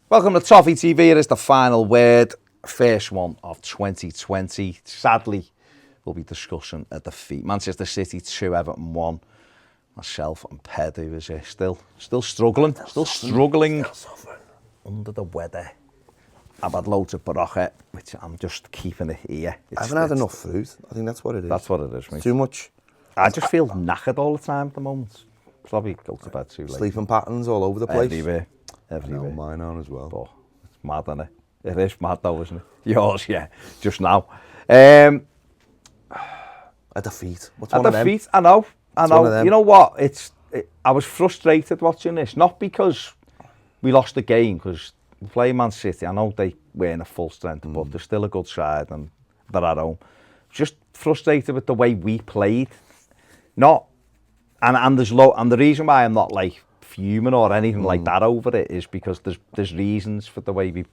Welcome to Toffee TV. It is the final word, first one of 2020. Sadly, we'll be discussing a defeat. Manchester City 2, Everton 1. Myself and Ped, who is still struggling, under the weather. I've had loads of barocca, which I'm just keeping it here. I haven't had enough food. I think that's what it is. That's what it is, mate. Too much. I just feel knackered all the time at the moment. Probably go to bed too late. Sleeping patterns all over the place. Everywhere. I know, mine on as well. But it's mad, isn't it? It is mad though, isn't it? Yours, yeah. Just now. A defeat. What's a one defeat. Of them? I know. You know what? I was frustrated watching this, not because we lost the game, because we play Man City. I know they weren't at full strength, but they're still a good side and they're at home. Just frustrated with the way we played. And the reason why I'm not like fuming or anything like that over it is because there's reasons for the way we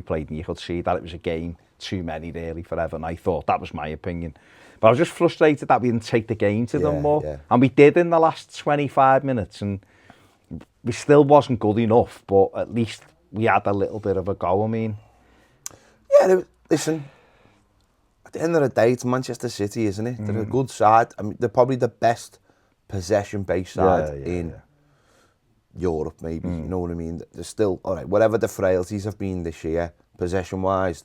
played, and you could see that it was a game too many really for Everton. I thought that was my opinion, but I was just frustrated that we didn't take the game to them more, and we did in the last 25 minutes, and we still wasn't good enough. But at least we had a little bit of a go. I mean, listen. At the end of the day, it's Manchester City, isn't it? They're a good side. I mean, they're probably the best possession-based side in Europe, maybe. You know what I mean? They're still, all right, whatever the frailties have been this year, possession-wise,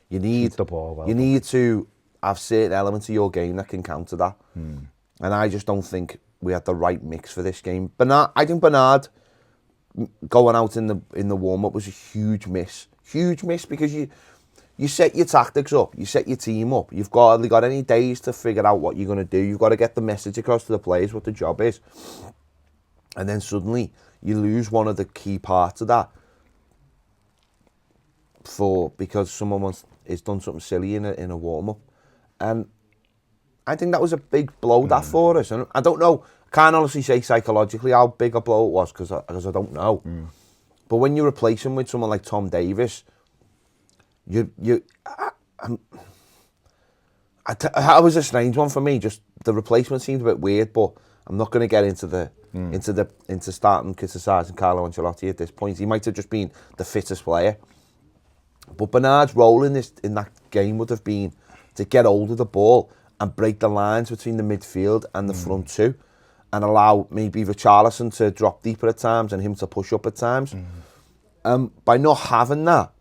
you need the ball well. You need to have certain elements of your game that can counter that. And I just don't think we had the right mix for this game. I think Bernard going out in the warm-up was a huge miss. Huge miss, because you set your tactics up, you set your team up. You've hardly got any days to figure out what you're going to do. You've got to get the message across to the players what the job is. And then suddenly you lose one of the key parts of that because someone has done something silly in a warm-up. And I think that was a big blow that for us. And I don't know, can't honestly say psychologically how big a blow it was because I don't know. But when you replace him with someone like Tom Davies, I was a strange one for me. Just the replacement seemed a bit weird, but I'm not going to get into starting criticising Carlo Ancelotti at this point. He might have just been the fittest player, but Bernard's role in that game would have been to get hold of the ball and break the lines between the midfield and the front two, and allow maybe Richarlison to drop deeper at times and him to push up at times. By not having that,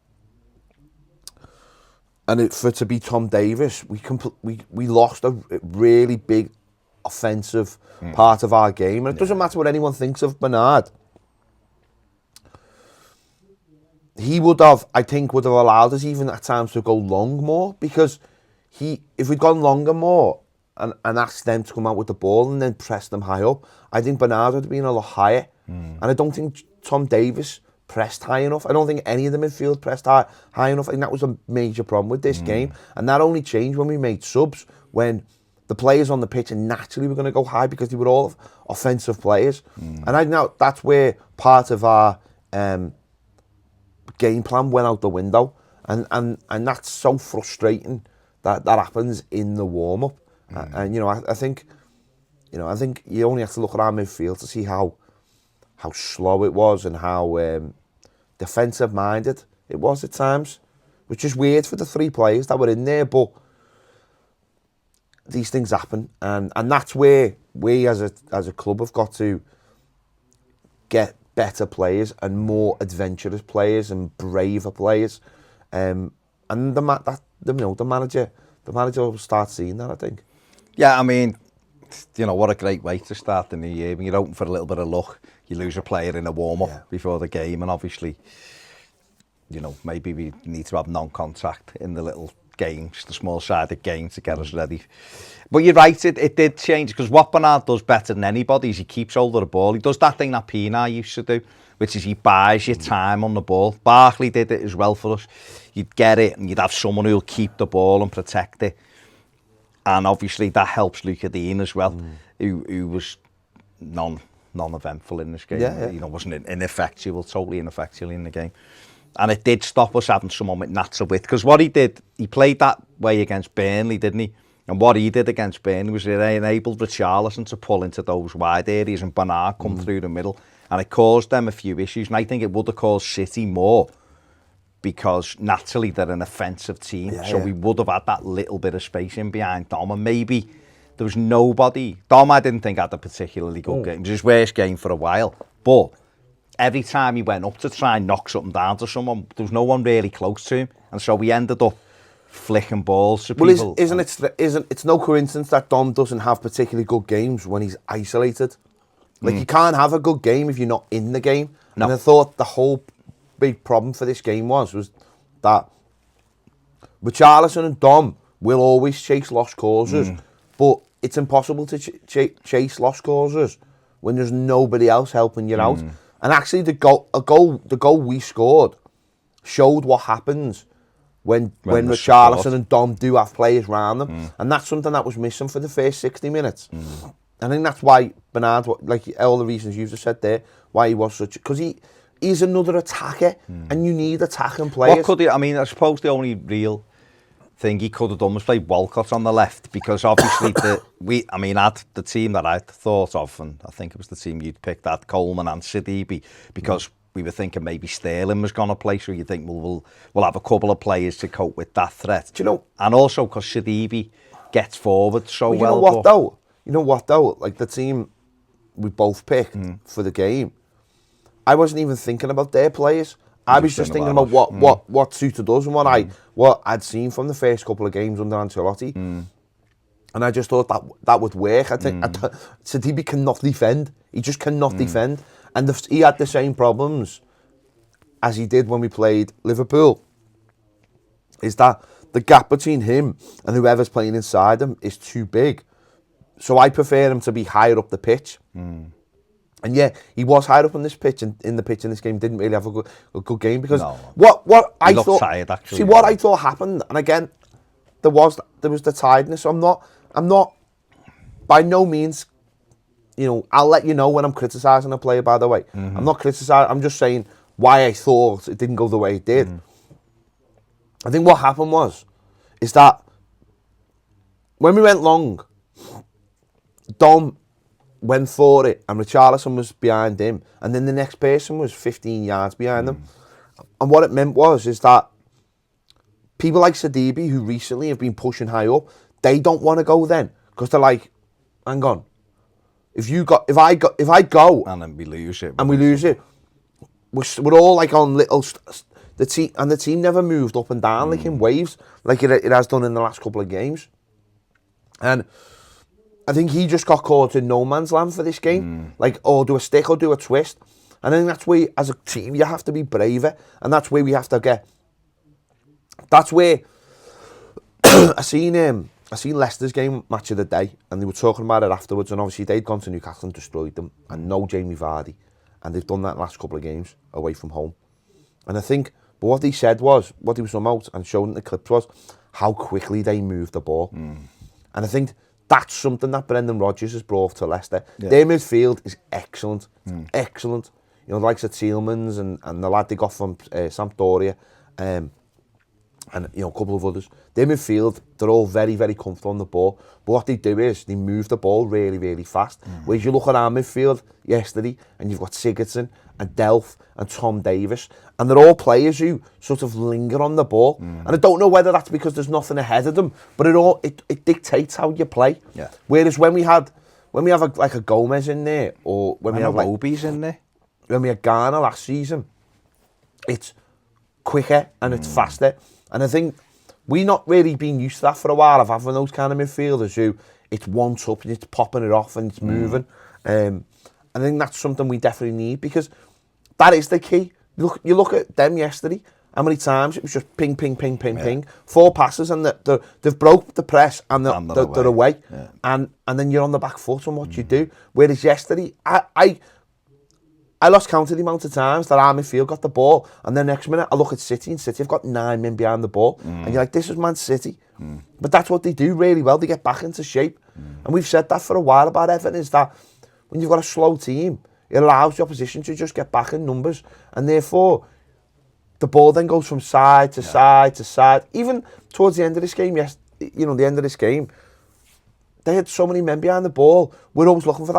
and for it to be Tom Davies, we lost a really big offensive part of our game. And it doesn't matter what anyone thinks of Bernard. He would have allowed us even at times to go long more, because if we'd gone longer more and asked them to come out with the ball and then press them high up, I think Bernard would have been a lot higher. And I don't think Tom Davies pressed high enough. I don't think any of the midfield pressed high enough. I think that was a major problem with this game. And that only changed when we made subs, when the players on the pitch and naturally were going to go high because they were all offensive players. And I know that's where part of our game plan went out the window. And that's so frustrating that happens in the warm-up. And I think you only have to look at our midfield to see how slow it was and how defensive-minded it was at times, which is weird for the three players that were in there, but these things happen, and that's where we as a club have got to get better players and more adventurous players and braver players, and the manager will start seeing that, I think. Yeah, I mean, what a great way to start the new year. When you're open for a little bit of luck, you lose a player in a warm-up before the game, and obviously, maybe we need to have non-contact in the little game, just a small-sided game to get us ready. But you're right, it did change, because what Bernard does better than anybody is he keeps hold of the ball. He does that thing that Pienaar used to do, which is he buys you time on the ball. Barkley did it as well for us. You'd get it, and you'd have someone who'll keep the ball and protect it. And obviously that helps Luca Dean as well, who was non-eventful in this game. Wasn't ineffectual, totally ineffectual in the game. And it did stop us having someone with natural width, because what he did, he played that way against Burnley, didn't he? And what he did against Burnley was it enabled Richarlison to pull into those wide areas and Bernard come through the middle. And it caused them a few issues, and I think it would have caused City more, because naturally they're an offensive team, so we would have had that little bit of space in behind Dom, and maybe there was nobody. Dom, I didn't think had a particularly good game. It was his worst game for a while, but every time he went up to try and knock something down to someone, there was no one really close to him, and so we ended up flicking balls to people. It's no coincidence that Dom doesn't have particularly good games when he's isolated. Like, you can't have a good game if you're not in the game. No. And I thought the whole big problem for this game was that Richarlison and Dom will always chase lost causes, but it's impossible to chase lost causes when there's nobody else helping you out. And actually, the goal we scored showed what happens when Richarlison and Dom do have players around them, and that's something that was missing for the first 60 minutes. I think that's why Bernard, like all the reasons you've just said there, why he was such, because he's another attacker, and you need attacking players. What could he? I mean, I suppose the only real thing he could have done was play Walcott on the left, because obviously the team that I thought of, and I think it was the team you'd picked, had Coleman and Sidibe, because we were thinking maybe Sterling was going to play, so you think we'll have a couple of players to cope with that threat. Do you know? And also because Sidibe gets forward so well. You know what though? Like the team we both picked for the game, I wasn't even thinking about their players. I was just thinking about what suited us and what I'd seen from the first couple of games under Ancelotti. And I just thought that would work. I think Sidibe cannot defend. He just cannot defend. And he had the same problems as he did when we played Liverpool. Is that the gap between him and whoever's playing inside him is too big. So I prefer him to be higher up the pitch. And yeah, he was higher up on this pitch, and in the pitch in this game didn't really have a good game, because what I thought, tired, actually, what I thought happened, and again, there was the tiredness. So I'm not by no means, I'll let you know when I'm criticising a player, by the way. I'm not criticising, I'm just saying why I thought it didn't go the way it did. I think what happened is that when we went long, Dom went for it, and Richarlison was behind him, and then the next person was 15 yards behind them. And what it meant is that people like Sidibe, who recently have been pushing high up, they don't want to go then, because they're like, hang on, if I go, and then we lose it, we're all like on little. The team never moved up and down like in waves, like it has done in the last couple of games, and I think he just got caught in no man's land for this game. Like, or do a stick or do a twist. And I think that's where, as a team, you have to be braver. And that's where we have to get. That's where I seen Leicester's game match of the day, and they were talking about it afterwards. And obviously they'd gone to Newcastle and destroyed them, and no Jamie Vardy, and they've done that last couple of games away from home. And I think, but what he said was, what he was about and showing in the clips was how quickly they moved the ball. And I think that's something that Brendan Rodgers has brought to Leicester. Their midfield is excellent, excellent. The likes of Tielemans and the lad they got from Sampdoria, and a couple of others. Their midfield, they're all very, very comfortable on the ball. But what they do is they move the ball really, really fast. Whereas you look at our midfield yesterday, and you've got Sigurdsson and Delph and Tom Davis, and they're all players who sort of linger on the ball. And I don't know whether that's because there's nothing ahead of them, but it dictates how you play. Whereas when we have a Gomez in there, or when we have Obi's in there, when we had Garner last season, it's quicker and it's faster. And I think we've not really been used to that for a while, of having those kind of midfielders who it's one up and it's popping it off and it's moving. I think that's something we definitely need, because that is the key. You look at them yesterday, how many times it was just ping, ping, ping, ping, ping, 4 passes, and they've broke the press and they're away. And then you're on the back foot on what you do. Whereas yesterday, I lost count of the amount of times that our midfield got the ball, and then next minute I look at City, and City have got 9 men behind the ball, and you're like, this is Man City. But that's what they do really well. They get back into shape. And we've said that for a while about Everton, is that when you've got a slow team, it allows the opposition to just get back in numbers, and therefore the ball then goes from side to side to side. Even towards the end of this game, the end of this game, they had so many men behind the ball. We're always looking for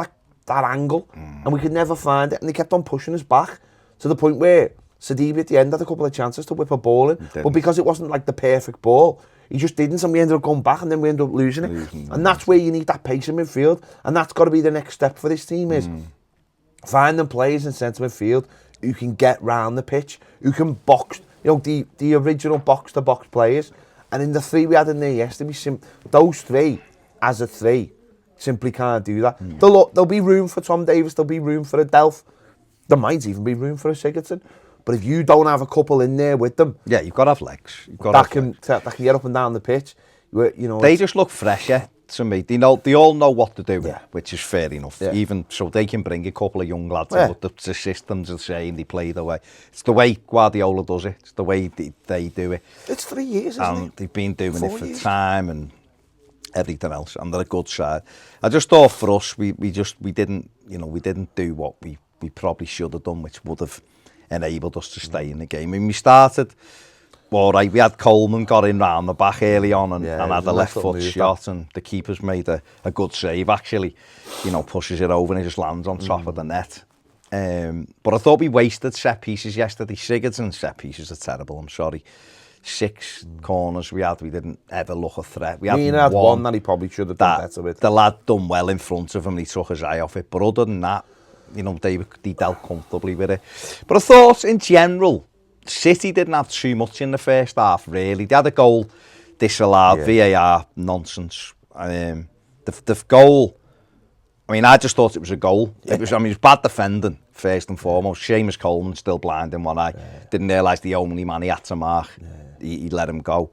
that angle, and we could never find it, and they kept on pushing us back to the point where Sadibi at the end had a couple of chances to whip a ball in, but because it wasn't like the perfect ball, he just didn't, and we ended up going back, and then we ended up losing it. And that's where you need that pace in midfield, and that's got to be the next step for this team, is finding players in centre midfield who can get round the pitch, who can box, the original box-to-box players. And in the three we had in there yesterday, those three, as a three, simply can't do that. There'll be room for Tom Davis, there'll be room for a Delph, there might even be room for a Sigurdsson. But if you don't have a couple in there with them, yeah, you've got to have legs. That can get up and down the pitch. They just look fresher to me. They all know what to do, which is fair enough. Yeah. Even so, they can bring a couple of young lads in, but the systems are saying they play the way. It's the way Guardiola does it. It's the way they do it. It's 3 years, isn't it? They've been doing it for time and everything else, and they're a good side. I just thought for us, we didn't do what we probably should have done, which would have enabled us to stay in the game. I mean, we started all right. We had Coleman got in round the back early on and had a left foot shot, and the keeper's made a good save actually. Pushes it over and it just lands on top of the net. But I thought we wasted set pieces yesterday. Sigurdsson's set pieces are terrible, I'm sorry. 6 corners we had, we didn't ever look a threat. We had one that he probably should have done better with. The lad done well in front of him and he took his eye off it. But other than that, they dealt comfortably with it. But I thought, in general, City didn't have too much in the first half, really. They had a goal disallowed, VAR nonsense. The goal, I mean, I just thought it was a goal. It was bad defending, first and foremost. Seamus Coleman still blind in one eye. Didn't realise the only man he had to mark, he let him go.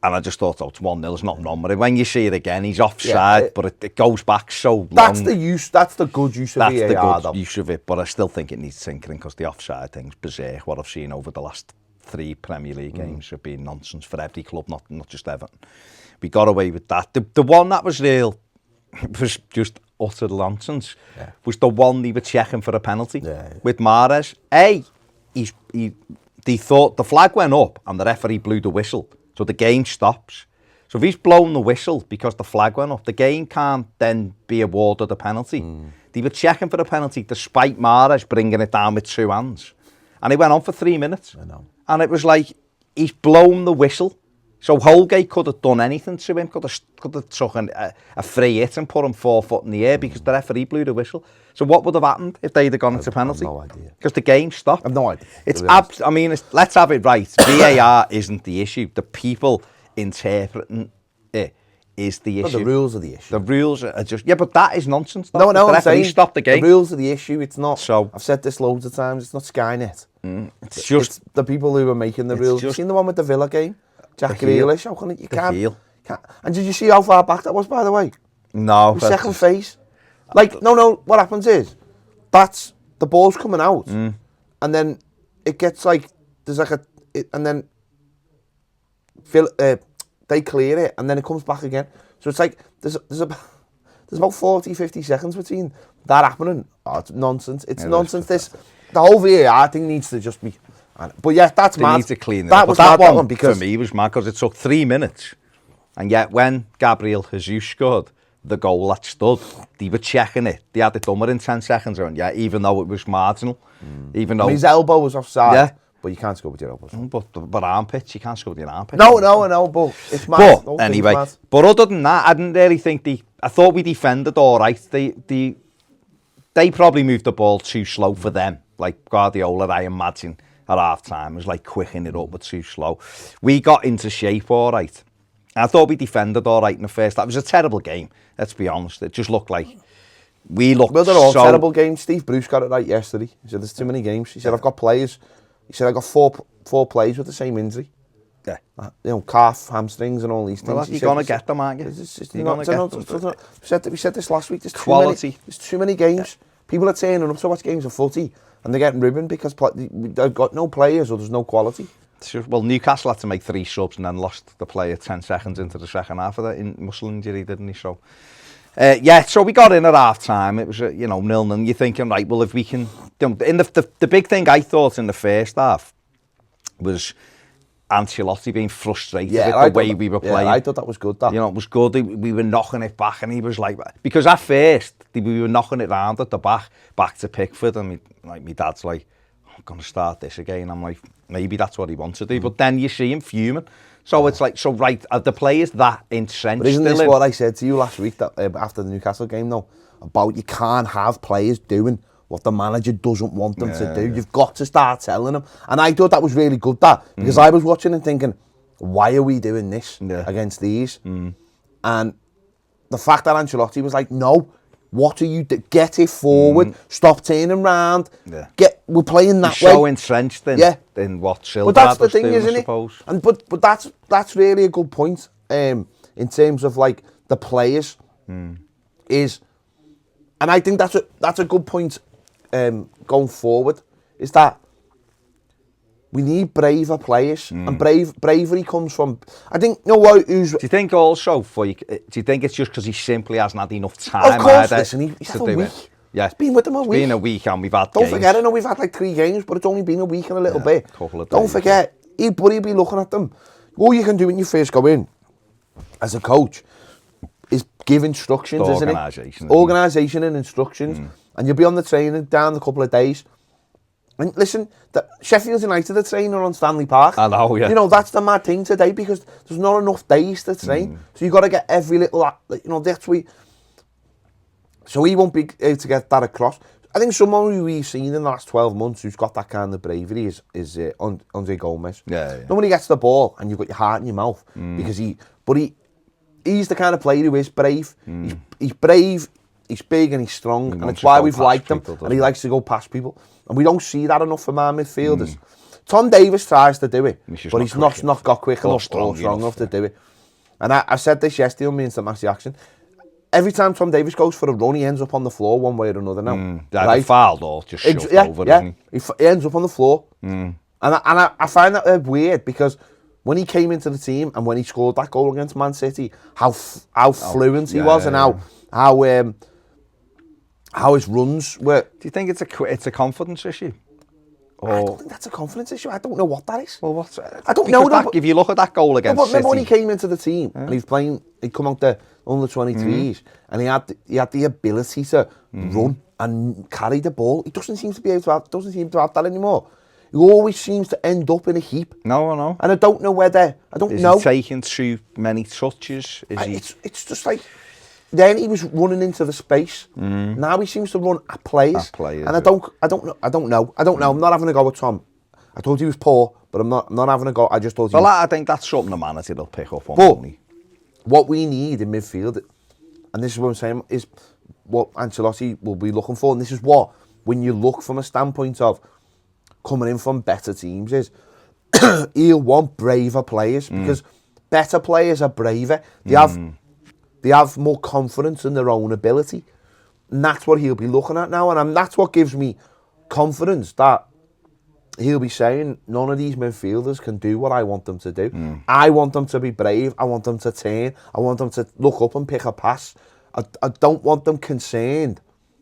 And I just thought, it's 1-0, there's nothing wrong with it. When you see it again, he's offside, but it goes back so long. That's the good use of VAR. That's the good use of it, but I still think it needs tinkering because the offside thing's berserk. What I've seen over the last 3 Premier League games have been nonsense for every club, not just Everton. We got away with that. The one that was real, was just utter nonsense, was the one they were checking for a penalty with Mahrez. They thought the flag went up and the referee blew the whistle. So the game stops. So if he's blown the whistle because the flag went up, the game can't then be awarded a penalty. They were checking for a penalty despite Mahrez bringing it down with 2 hands. And it went on for 3 minutes. I know. And it was like, he's blown the whistle. So Holgate could have done anything to him, could have taken a free hit and put him 4 foot in the air because the referee blew the whistle. So what would have happened if they'd have gone into penalty? I have no idea. Because the game stopped. I have no idea. Let's have it right. VAR isn't the issue. The people interpreting it is the issue. The rules are the issue. The rules are just... Yeah, but that is nonsense. No, I'm saying stop the game. The rules are the issue. It's not... So, I've said this loads of times. It's not Skynet. It's the people who are making the rules. You've seen the one with the Villa game? Jack Grealish, how can it? You can't. And did you see how far back that was, by the way? No. The second phase. No. What happens is, that's the ball's coming out, and then it gets and then they clear it, and then it comes back again. So it's like there's about 40, 50 seconds between that happening. Oh, it's nonsense. It's nonsense. The whole VAR thing needs to just be. But yeah, that's mad. They need to clean it that up. Was that mad, one because for me was mad because it took 3 minutes, and yet when Gabriel Jesus scored the goal that stood, they were checking it. They had it done within 10 seconds, and even though it was marginal, even though his elbow was offside, but you can't score with your elbows. But armpits, you can't score with your armpits. No, but it's mad. But anyway, but other than that, I didn't really think I thought we defended all right. They probably moved the ball too slow for them. Like Guardiola, I imagine, at half-time was like quickening it up, but too slow. We got into shape all right. I thought we defended all right in the first. That was a terrible game, let's be honest. It just looked like we looked they're all terrible games. Steve Bruce got it right yesterday. He said there's too many games. He said I've got players. He said I got four players with the same injury. Yeah. Calf, hamstrings and all these things. Well, you're going to get them, aren't you? We said this last week. There's quality. There's too many games. People are turning up to watch games of footy and they're getting ribbon because they've got no players or there's no quality. Well, Newcastle had to make 3 subs and then lost the player 10 seconds into the second half of that muscle injury, didn't he? So, so we got in at half time. It was, 0-0. And you're thinking, right, well, if we can... The big thing I thought in the first half was Ancelotti being frustrated Yeah, with the way we were playing. Yeah, I thought that was good. That. You know, it was good. We were knocking it back, and he was like, because at first we were knocking it round at the back to Pickford, and my dad's like, I'm gonna start this again. I'm like, maybe that's what he wants to do, but then you see him fuming. So it's like, so right, are the players that entrenched? But isn't this what I said to you last week that after the Newcastle game though, about you can't have players doing what the manager doesn't want them to do. Yeah. You've got to start telling them. And I thought that was really good, that, because I was watching and thinking, why are we doing this against these? And the fact that Ancelotti was like, no, what are you get it forward, stop turning around, we're playing that way. So entrenched in what Silva that's the thing, doing, isn't I suppose. It? And but that's really a good point in terms of like the players is, and I think that's a good point going forward, is that we need braver players, and bravery comes from, I think, you know what, do you think also, do you think it's just because he simply hasn't had enough time? Of course, listen, he's had a week. Yeah. It's been with them a week. It's been a week, and we've had Don't games. forget, I know we've had like 3 games, but it's only been a week and a little bit. Couple of Don't days, forget, he'd be looking at them. All you can do when you first go in, as a coach, is give instructions, isn't it? Organisation and instructions. And you'll be on the training down a couple of days. And listen, Sheffield United are training on Stanley Park. I know, yeah. You know, that's the mad thing today, because there's not enough days to train. So you've got to get every little, you know, that's we. So he won't be able to get that across. I think someone who we've seen in the last 12 months who's got that kind of bravery is Andre Gomez. Yeah. Nobody gets the ball and you've got your heart in your mouth, because he's the kind of player who is brave. He's brave, he's big and he's strong, and it's why we've liked him, and he likes to go past people. And we don't see that enough from our midfielders. Tom Davies tries to do it, but he's not got quick enough or strong enough to do it. And I said this yesterday on the Instant Match Action. Every time Tom Davies goes for a run, he ends up on the floor one way or another now. Right? Fouled or just shoved over. Yeah, he ends up on the floor. And I find that weird, because when he came into the team and when he scored that goal against Man City, how fluent he was, and how his runs were. Do you think it's a confidence issue? Or... I don't think that's a confidence issue. I don't know what that is. Well, what's I don't know. If you look at that goal against City, remember when he came into the team and he's playing, he'd come out the under 23s, and he had the ability to run and carry the ball. He doesn't seem to be able to have. Doesn't seem to have that anymore. He always seems to end up in a heap. No, I know. And I don't know whether Is he taking too many touches? It's just like. Then he was running into the space. Now he seems to run at players. And I don't know. I'm not having a go at Tom. I told you he was poor, but I'm not having a go. I just told you. Well, I think that's something the manager will pick up on. But what we need in midfield, and this is what I'm saying, is what Ancelotti will be looking for. And this is what, when you look from a standpoint of coming in from better teams, is he'll want braver players, because better players are braver. They have more confidence in their own ability. And that's what he'll be looking at now. And that's what gives me confidence, that he'll be saying, none of these midfielders can do what I want them to do. I want them to be brave. I want them to turn. I want them to look up and pick a pass. I don't want them concerned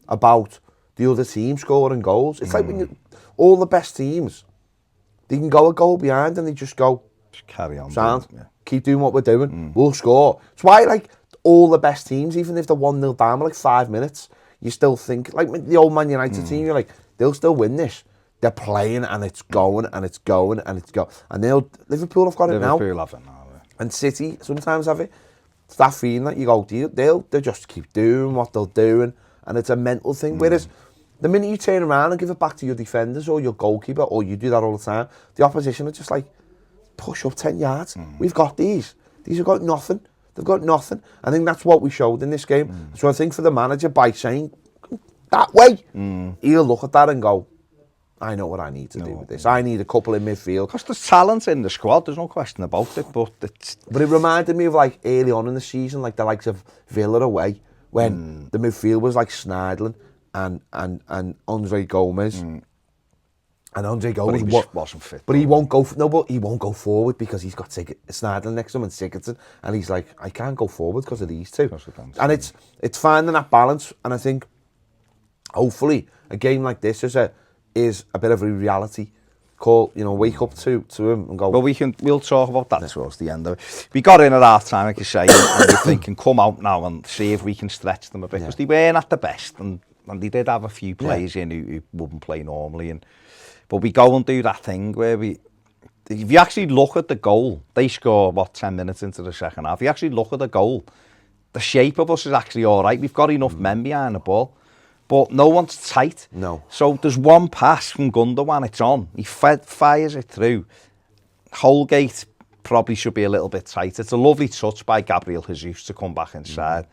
about the other team scoring goals. It's like when all the best teams, they can go a goal behind and they just go, just carry on. Sound, keep doing what we're doing. We'll score. It's why, like, all the best teams, even if they're 1-0 down with like 5 minutes, you still think, like the old Man United team, you're like, they'll still win this. They're playing and it's going and it's going and it's going. And Liverpool have got it now. Liverpool have it now. And City sometimes have it. It's that feeling that you go, they'll just keep doing what they're doing, and it's a mental thing. Whereas the minute you turn around and give it back to your defenders or your goalkeeper, or you do that all the time, the opposition are just like, push up 10 yards. We've got these. These have got nothing. They've got nothing. I think that's what we showed in this game. So I think for the manager, by saying that way, he'll look at that and go, I know what I need to do with this. I need a couple in midfield. Because there's talent in the squad, there's no question about it. But it reminded me of like early on in the season, like the likes of Villa away, when the midfield was like Schneidlin and Andre Gomez. And Andre Gomez wasn't fit. But he won't go. But he won't go forward because he's got Schneidlin next to him and Sigurdsson, and he's like, I can't go forward because of these two. And it's finding that balance. And I think, hopefully, a game like this is a bit of a reality wake up to him and go. Well, we'll talk about that towards the end of it. We got in at half time, like you say, and we're thinking, come out now and see if we can stretch them a bit, because they weren't at the best, and they did have a few players in who wouldn't play normally, but we go and do that thing where if you actually look at the goal, they score, 10 minutes into the second half. If you actually look at the goal, the shape of us is actually all right. We've got enough men behind the ball, but no one's tight. No. So there's one pass from Gundogan, it's on. He fires it through. Holgate probably should be a little bit tight. It's a lovely touch by Gabriel Jesus to come back inside.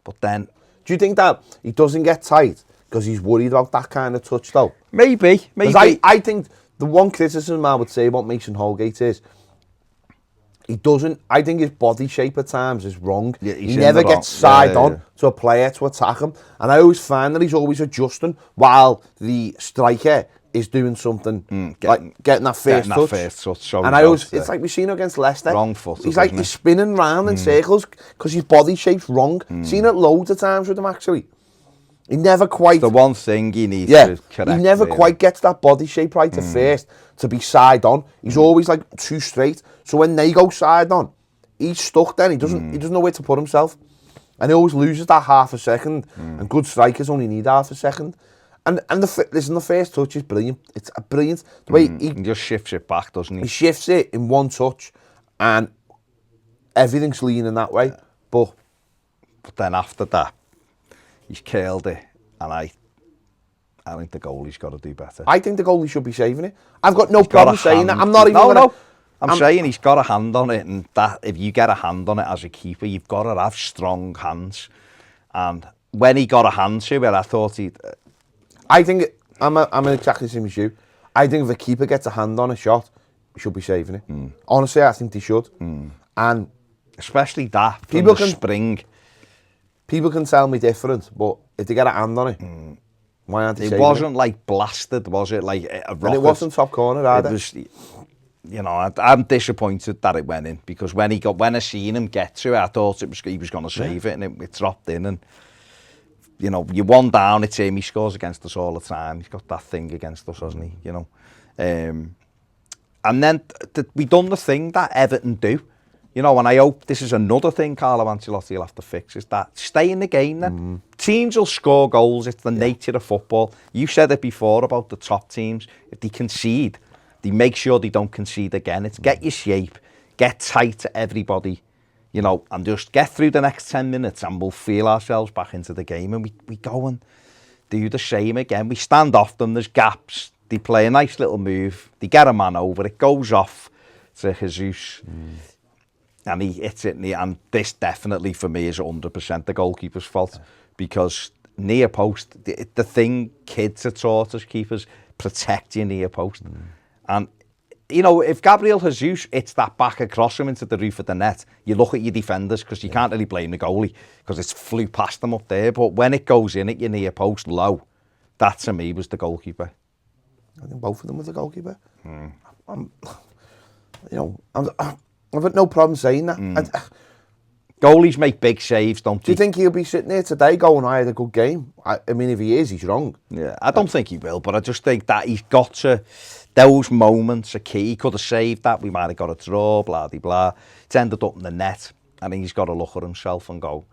But then... Do you think that he doesn't get tight because he's worried about that kind of touch, though? Maybe. I think the one criticism I would say about Mason Holgate is I think his body shape at times is wrong. Yeah, he never gets side on to a player to attack him. And I always find that he's always adjusting while the striker is doing something, getting that first touch. And it's like we've seen against Leicester. Wrong foot. He's spinning round in circles because his body shape's wrong. Seen it loads of times with him, actually. He never quite... The one thing he needs to correct. He never quite gets that body shape right at first to be side on. He's always like too straight. So when they go side on, he's stuck then. He doesn't know where to put himself. And he always loses that half a second. And good strikers only need half a second. And the first touch is brilliant. It's brilliant. The way he just shifts it back, doesn't he? He shifts it in one touch and everything's leaning that way. But then after that, he's curled it, and I think the goalie's got to do better. I think the goalie should be saving it. I've got no problem saying that. I'm not even No. I'm saying he's got a hand on it, and that if you get a hand on it as a keeper, you've got to have strong hands. And when he got a hand to it, I thought I think I'm exactly the same as you. I think if a keeper gets a hand on a shot, he should be saving it. Honestly, I think they should. And especially that from the spring. People can tell me different, but if they get a hand on it, why aren't they saving it? It wasn't like blasted, was it? Like a rocket. And it wasn't top corner either. It was, I'm disappointed that it went in, because when I seen him get to it, I thought he was going to save it, and it dropped in. And you're one down. It's him. He scores against us all the time. He's got that thing against us, hasn't he? And then we done the thing that Everton do. And I hope this is another thing Carlo Ancelotti will have to fix, is that stay in the game then. Teams will score goals. It's the nature of football. You said it before about the top teams. If they concede, they make sure they don't concede again. It's get your shape, get tight to everybody, and just get through the next 10 minutes and we'll feel ourselves back into the game, and we go and do the same again. We stand off them, there's gaps, they play a nice little move, they get a man over, it goes off to Jesus. And he hits it, and this definitely for me is 100% the goalkeeper's fault, because near post, the thing kids are taught as keepers, protect your near post. And if Gabriel Jesus hits that back across him into the roof of the net, you look at your defenders, because you can't really blame the goalie because it's flew past them up there. But when it goes in at your near post low, that to me was the goalkeeper. I think both of them were the goalkeeper. I've got no problem saying that. Goalies make big saves, don't they? Do you think he'll be sitting there today going, I had a good game? I mean, if he is, he's wrong. Yeah, I don't think he will, but I just think that he's got to... Those moments are key. He could have saved that. We might have got a draw, blah, blah, blah. It's ended up in the net. I think he's got to look at himself and go,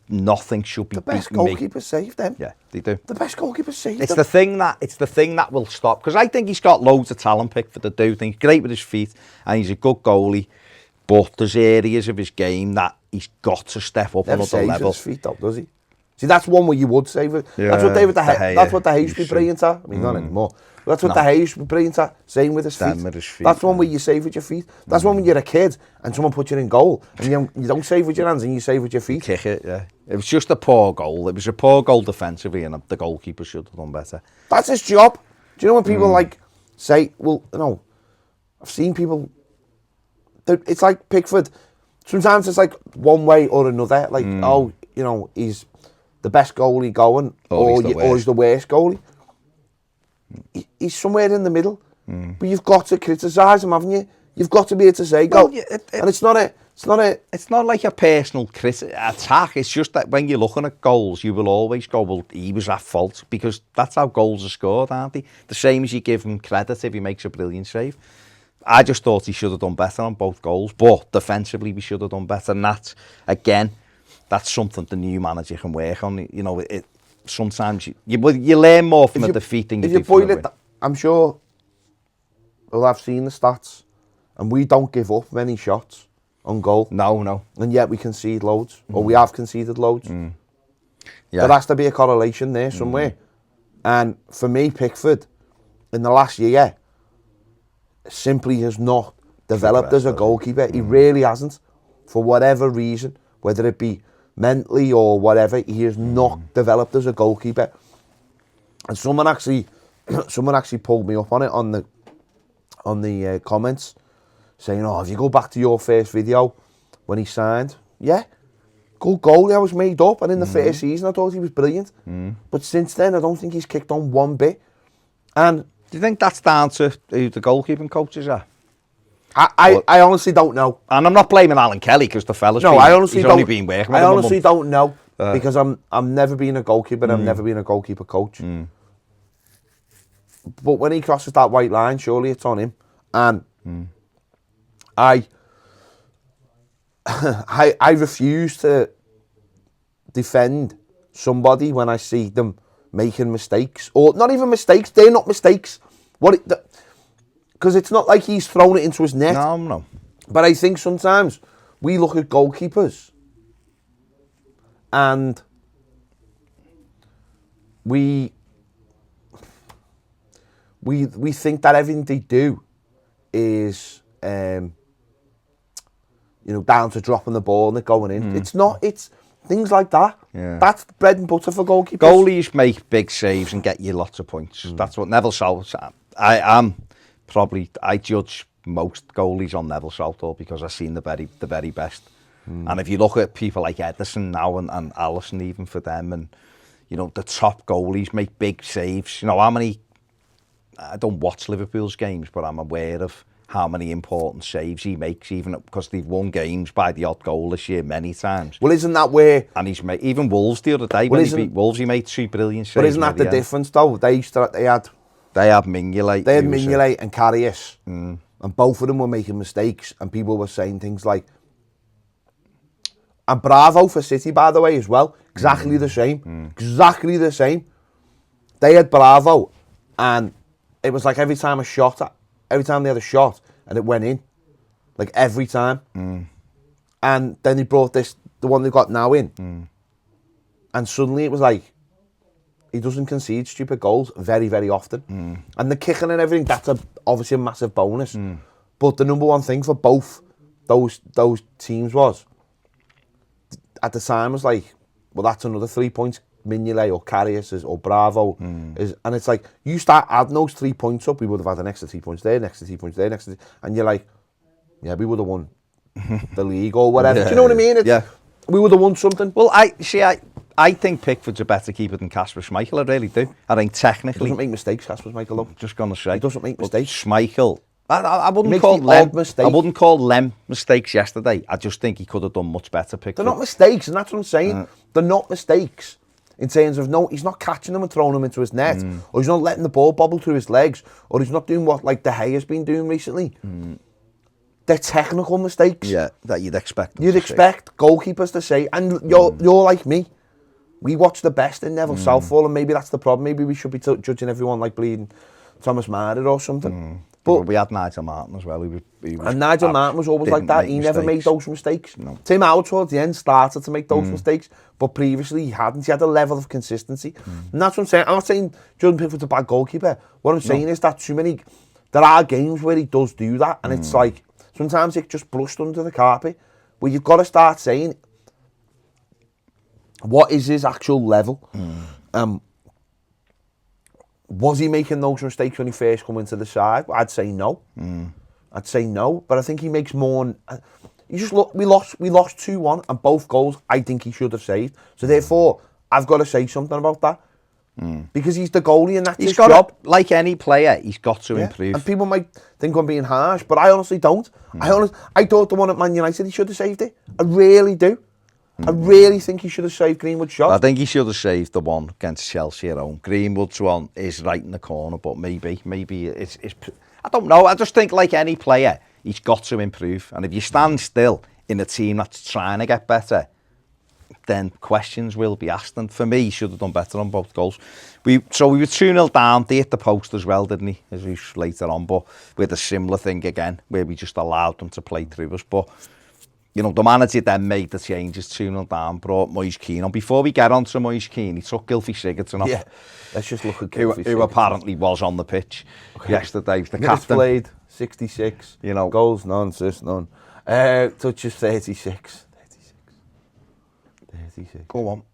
nothing should be... The best goalkeeper saved them. Yeah, they do. The best goalkeeper saved them. It's the thing that will stop. Because I think he's got loads of talent picked for the do. I think he's great with his feet, and he's a good goalie. But there's areas of his game that he's got to step up another level. His feet up, does he? See, that's one where you would save it. Yeah, that's what David De Gea. That's what De Gea should be brilliant at. I mean, not anymore. But that's what De Gea should be brilliant at. Same with his feet. That's one where you save with your feet. That's one when you're a kid and someone puts you in goal and you don't save with your hands and you save with your feet. Kick it, yeah. It was just a poor goal. It was a poor goal defensively, and the goalkeeper should have done better. That's his job. Do you know when people say, well, I've seen people. It's like Pickford. Sometimes it's like one way or another. Like, he's the best goalie going, or he's the worst goalie. He's somewhere in the middle. But you've got to criticise him, haven't you? You've got to be able to say, go. And it's not like a personal attack. It's just that when you're looking at goals, you will always go, well, he was at fault, because that's how goals are scored, aren't they? The same as you give him credit if he makes a brilliant save. I just thought he should have done better on both goals, but defensively we should have done better. And that's something the new manager can work on. You know, sometimes you learn more from a defeat than you do from a win. I'm sure, well, I've seen the stats, and we don't give up many shots on goal. No. And yet we concede loads, or we have conceded loads. Yeah. There has to be a correlation there somewhere. And for me, Pickford, in the last year, simply has not developed as a goalkeeper. He really hasn't, for whatever reason, whether it be mentally or whatever. He has not developed as a goalkeeper. And someone actually pulled me up on it on the comments, saying, "Oh, if you go back to your first video when he signed, yeah, good goal. I was made up, and in the first season I thought he was brilliant. But since then, I don't think he's kicked on one bit." And do you think that's down to who the goalkeeping coaches are? I honestly don't know. And I'm not blaming Alan Kelly, because the fella's only been working with him. I honestly don't know, because I'm never been a goalkeeper, and I've never been a goalkeeper coach. But when he crosses that white line, surely it's on him. And I refuse to defend somebody when I see them making mistakes, or not even mistakes. They're not mistakes. Because it's not like he's thrown it into his net. No. But I think sometimes we look at goalkeepers and we think that everything they do is down to dropping the ball and it going in. It's not. It's things like that. Yeah. That's bread and butter for goalkeepers. Goalies make big saves and get you lots of points. That's what Neville Southall. I judge most goalies on Neville Southall, because I've seen the very best. And if you look at people like Ederson now and Alisson, even for them, and the top goalies make big saves. How many? I don't watch Liverpool's games, but I'm aware of how many important saves he makes, even because they've won games by the odd goal this year many times. Well, isn't that where... And he's made, even Wolves the other day, when he beat Wolves, he made 2 brilliant saves. But isn't that the difference, though? They had Mignolet. They had Mignolet and Karius, and both of them were making mistakes, and people were saying things like... And Bravo for City, by the way, as well. Exactly the same. Exactly the same. They had Bravo, and it was like every time they had a shot, and it went in. Like every time. And then they brought the one they got now in. And suddenly it was like, he doesn't concede stupid goals very, very often. And the kicking and everything, that's obviously a massive bonus. But the number one thing for both those teams was, at the time, was like, well, that's another 3 points. Mignolet or Karius or Bravo is, and it's like, you start adding those 3 points up, we would have had an extra 3 points there, next 3 points there, and you're like, yeah, we would have won the league or whatever. Yeah, do you know what I mean? We would have won something. Well, I think Pickford's a better keeper than Kasper Schmeichel. I really do. I think technically, he doesn't make mistakes, Kasper Schmeichel, though. Just gonna say, he doesn't make mistakes. Schmeichel, I wouldn't call Lem mistakes yesterday. I just think he could have done much better. Pickford. They're not mistakes, and that's what I'm saying. They're not mistakes. In terms of, no, he's not catching them and throwing them into his net, or he's not letting the ball bobble through his legs, or he's not doing what De Gea has been doing recently. They're technical mistakes. Yeah, that you'd expect. You'd expect goalkeepers to say, and you're like me. We watch the best in Neville Southall, and maybe that's the problem. Maybe we should be judging everyone like bleeding Thomas Marder or something. But we had Nigel Martin as well. And Nigel Martin was always like that. He never made those mistakes. No. Tim Howard towards the end started to make those mistakes, but previously he hadn't. He had a level of consistency. And that's what I'm saying. I'm not saying Jordan Pickford's a bad goalkeeper. What I'm saying is that there are games where he does do that, and it's like, sometimes it just brushed under the carpet, where you've got to start saying, what is his actual level? Was he making those mistakes when he first come into the side? I'd say no. I'd say no, but I think he makes more. You just look. We lost 2-1, and both goals I think he should have saved. So therefore, I've got to say something about that. Because he's the goalie and that's He's his got job. like any player, he's got to improve. And people might think I'm being harsh, but I honestly don't. I thought the one at Man United, he should have saved it. I really do. I really think he should have saved Greenwood's shot. I think he should have saved the one against Chelsea at home. Greenwood's one is right in the corner, but maybe it's I don't know. I just think like any player, he's got to improve. And if you stand still in a team that's trying to get better, then questions will be asked. And for me, he should have done better on both goals. We were 2-0 down. They hit the post as well, didn't he? As we later on, but with a similar thing again, where we just allowed them to play through us. But you know, the manager then made the changes, 2-0 down, brought Moise Keane on. Before we get on to Moise Keane, he took Gylfi Sigurdsson off. Yeah, let's just look at Gylfi who apparently was on the pitch yesterday. The Minutes captain. played, 66. You know. Goals, none, assists, none. Touches, 36. 36. Go on.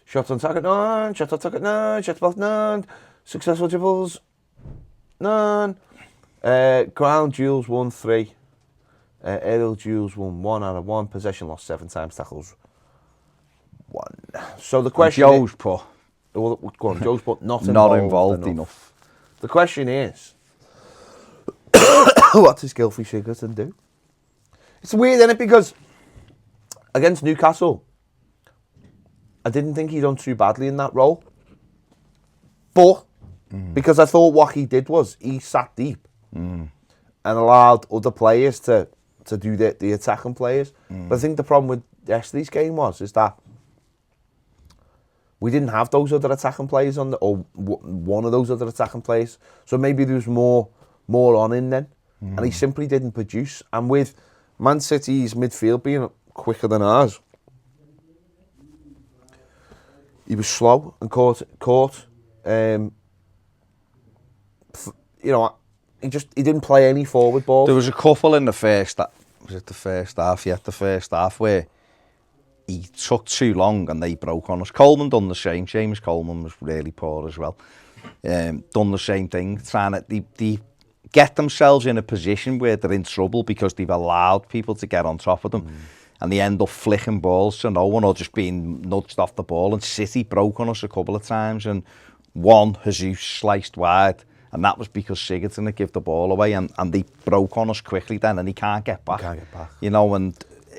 Shots on target, none. Shots on target, none. Shots both, none. Successful dribbles, none. Ground duels, 1-3. Aerial duels, 1 out of 1. Possession lost 7 times. Tackles, 1. So the question Joe's is... put. Well, go on, Joe's put not Involved enough. The question is... what does Gylfi Sigurdsson do? It's weird, isn't it? Because against Newcastle, I didn't think he done too badly in that role. But, because I thought what he did was, he sat deep and allowed other players to do the attacking players. But I think the problem with yesterday's game is that we didn't have those other attacking players on or one of those other attacking players. So maybe there was more on in then. And he simply didn't produce. And with Man City's midfield being quicker than ours, he was slow and caught. You know, he didn't play any forward balls. There was a couple in the first. Was it the first half? Yeah, the first half where he took too long and they broke on us. Coleman done the same. James Coleman was really poor as well. Done the same thing, trying to they get themselves in a position where they're in trouble because they've allowed people to get on top of them. And they end up flicking balls to no one or just being nudged off the ball. And City broke on us a couple of times and one Jesus sliced wide. And that was because Sigurdsson had given the ball away and they broke on us quickly then and he can't get back. You know, and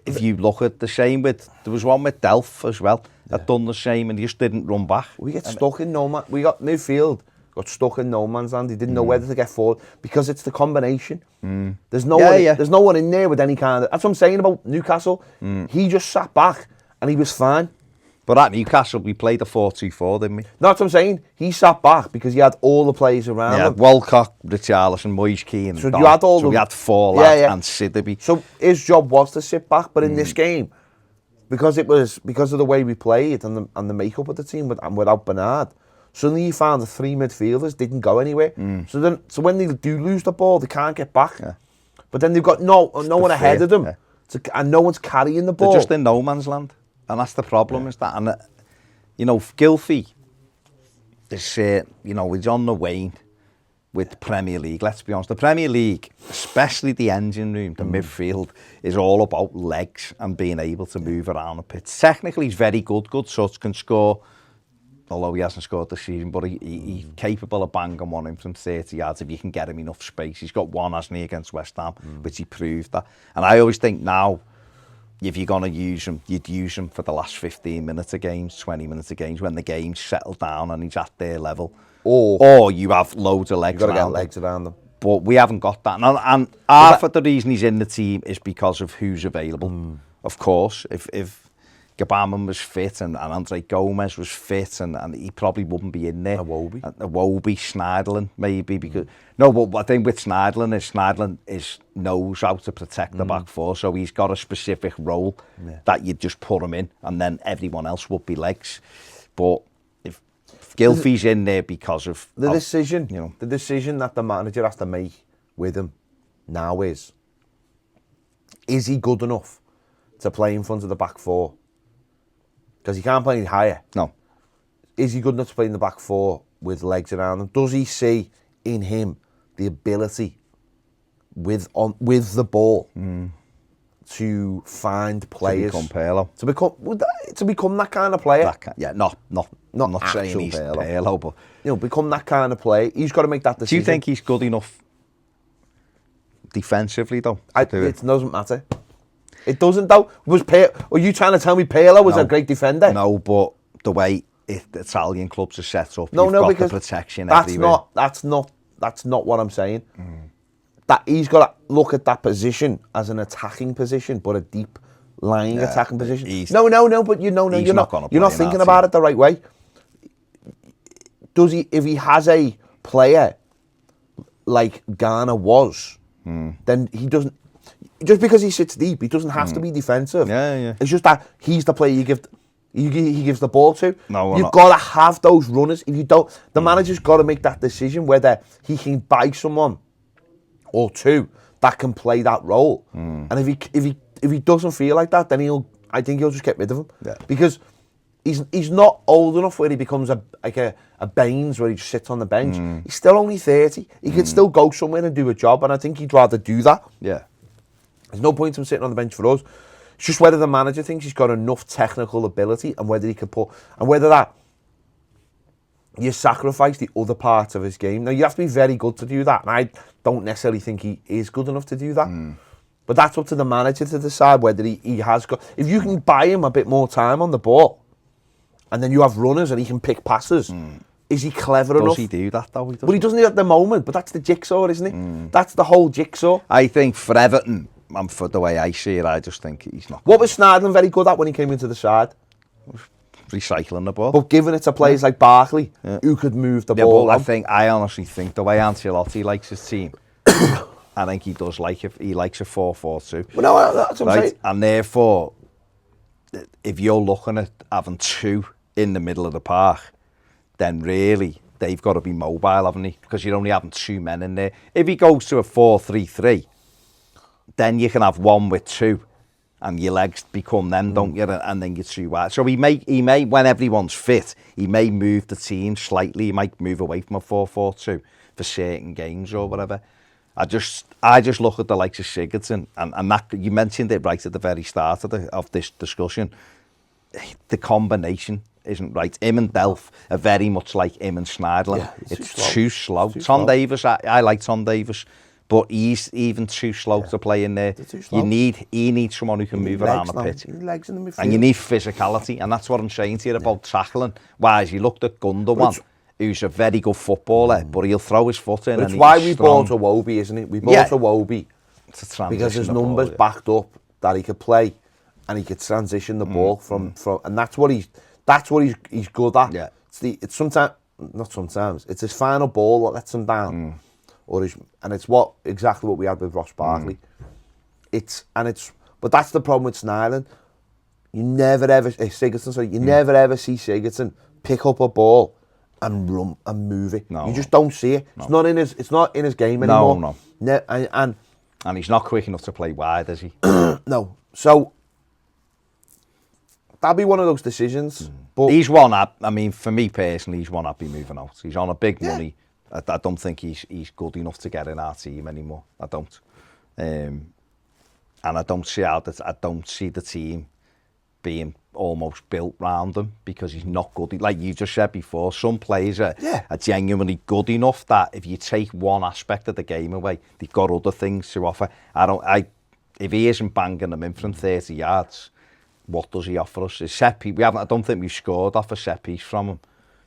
if you look at the same with, there was one with Delph as well, that done the same and he just didn't run back. We get stuck in no man. We got midfield, got stuck in no man's land. He didn't know whether to get forward because it's the combination. There's no one. There's no one in there with any kind of. That's what I'm saying about Newcastle. He just sat back and he was fine. But at Newcastle, we played a 4-2-4, didn't we? No, that's what I'm saying. He sat back because he had all the players around him. Walcott, Richarlison, Moise Keane. So you had all we had four lads and Sidibe. So his job was to sit back, but in this game, because of the way we played and the makeup of the team without Bernard, suddenly you found the 3 midfielders didn't go anywhere. So when they do lose the ball, they can't get back. But then they've got no one ahead of them, and no one's carrying the ball. They're just in no man's land. And that's the problem, is that, and you know, Gylfi is, you know, he's on the wane with the Premier League. Let's be honest, the Premier League, especially the engine room, the midfield, is all about legs and being able to move around the pitch. Technically, he's very good. Good Such can score, although he hasn't scored this season, but he's capable of banging one in from 30 yards if you can get him enough space. He's got one, hasn't he, against West Ham, which he proved that. And I always think now, if you're going to use him, you'd use him for the last 15 minutes of games, 20 minutes of games, when the game's settled down and he's at their level. Or you have loads of legs around them. You've got to get legs around them. But we haven't got that. And half of the reason he's in the team is because of who's available. Of course, if Gabaman was fit and Andre Gomez was fit and he probably wouldn't be in there. Iwobi, Schneiderlin, maybe. Because no, but I think with Schneiderlin knows how to protect the back four, so he's got a specific role that you just put him in and then everyone else would be legs. But if Gylfi's in there because of... The decision that the manager has to make with him now is he good enough to play in front of the back four? Because he can't play any higher. No. Is he good enough to play in the back four with legs around him? Does he see in him the ability with the ball to find players To become Pirlo. to become that kind of player. Not Not saying actual he's Pirlo. Pirlo, but Become that kind of player. He's got to make that decision. do you think he's good enough defensively though? It doesn't matter. It doesn't though. Are you trying to tell me Pirlo was a great defender? No, but the way the Italian clubs are set up, No, you've got because the protection that's everywhere. That's not what I'm saying. That he's got to look at that position as an attacking position, but a deep lying attacking position. No, but you're not thinking about it the right way. Does he? If he has a player like Ghana was, then he doesn't. Just because he sits deep, he doesn't have to be defensive. Yeah. It's just that he's the player he gives the ball to. No, you've got to have those runners. If you don't, the manager's got to make that decision whether he can buy someone or two that can play that role. And if he doesn't feel like that, then I think he'll just get rid of him. Yeah. Because he's not old enough where he becomes a Baines where he just sits on the bench. He's still only 30. He can still go somewhere and do a job, and I think he'd rather do that. Yeah. There's no point in him sitting on the bench for us. It's just whether the manager thinks he's got enough technical ability and whether he can whether that you sacrifice the other parts of his game. Now, you have to be very good to do that, and I don't necessarily think he is good enough to do that. But that's up to the manager to decide whether he has got... If you can buy him a bit more time on the ball, and then you have runners and he can pick passes, is he clever enough? Does he do that, though? Well, he doesn't do it at the moment, but that's the jigsaw, isn't it? That's the whole jigsaw. I think for Everton, and for the way I see it, I just think he's not... What was Snydland very good at when he came into the side? Recycling the ball. But giving it to players like Barkley, who could move the ball. I honestly think the way Ancelotti likes his team, I think he does like it. He likes a 4-4-2. Well, no, that's what I'm saying. And therefore, if you're looking at having two in the middle of the park, then really they've got to be mobile, haven't they? Because you're only having two men in there. If he goes to a 4-3-3, then you can have one with two, and your legs become them, don't you? And then you're too wide. So he may, when everyone's fit, he may move the team slightly. He might move away from a 4-4-2 for certain games or whatever. I just look at the likes of Sigurdsson, and that, you mentioned it right at the very start of this discussion. The combination isn't right. Him and Delph are very much like him and Schneiderlin. Yeah, it's too slow. Tom Davis, I like Tom Davis, but he's even too slow to play in there. He needs someone who can move around the pitch. Legs in the midfield. And you need physicality, and that's what I'm saying to you about tackling. Whereas you looked at Gundogan, who's a very good footballer, but he'll throw his foot in. It's why we bought Iwobi, isn't it? We bought Iwobi because his numbers backed up that he could play, and he could transition the ball from, and that's what he's good at. Yeah. It's his final ball that lets him down, and it's exactly what we had with Ross Barkley. But that's the problem with Snydland. You never ever never ever see Sigurdsson pick up a ball and run and move it. No, you just don't see it. No. It's not in his game anymore. No. And he's not quick enough to play wide, is he? No. So that'd be one of those decisions. But he's one up. I mean, for me personally, he's one up. Be moving out. He's on a big money. I don't think he's good enough to get in our team anymore. I don't. And I don't see the team being almost built round him because he's not good. Like you just said before, some players are genuinely good enough that if you take one aspect of the game away, they've got other things to offer. If he isn't banging them in from 30 yards, what does he offer us? I don't think we've scored off a set piece from him.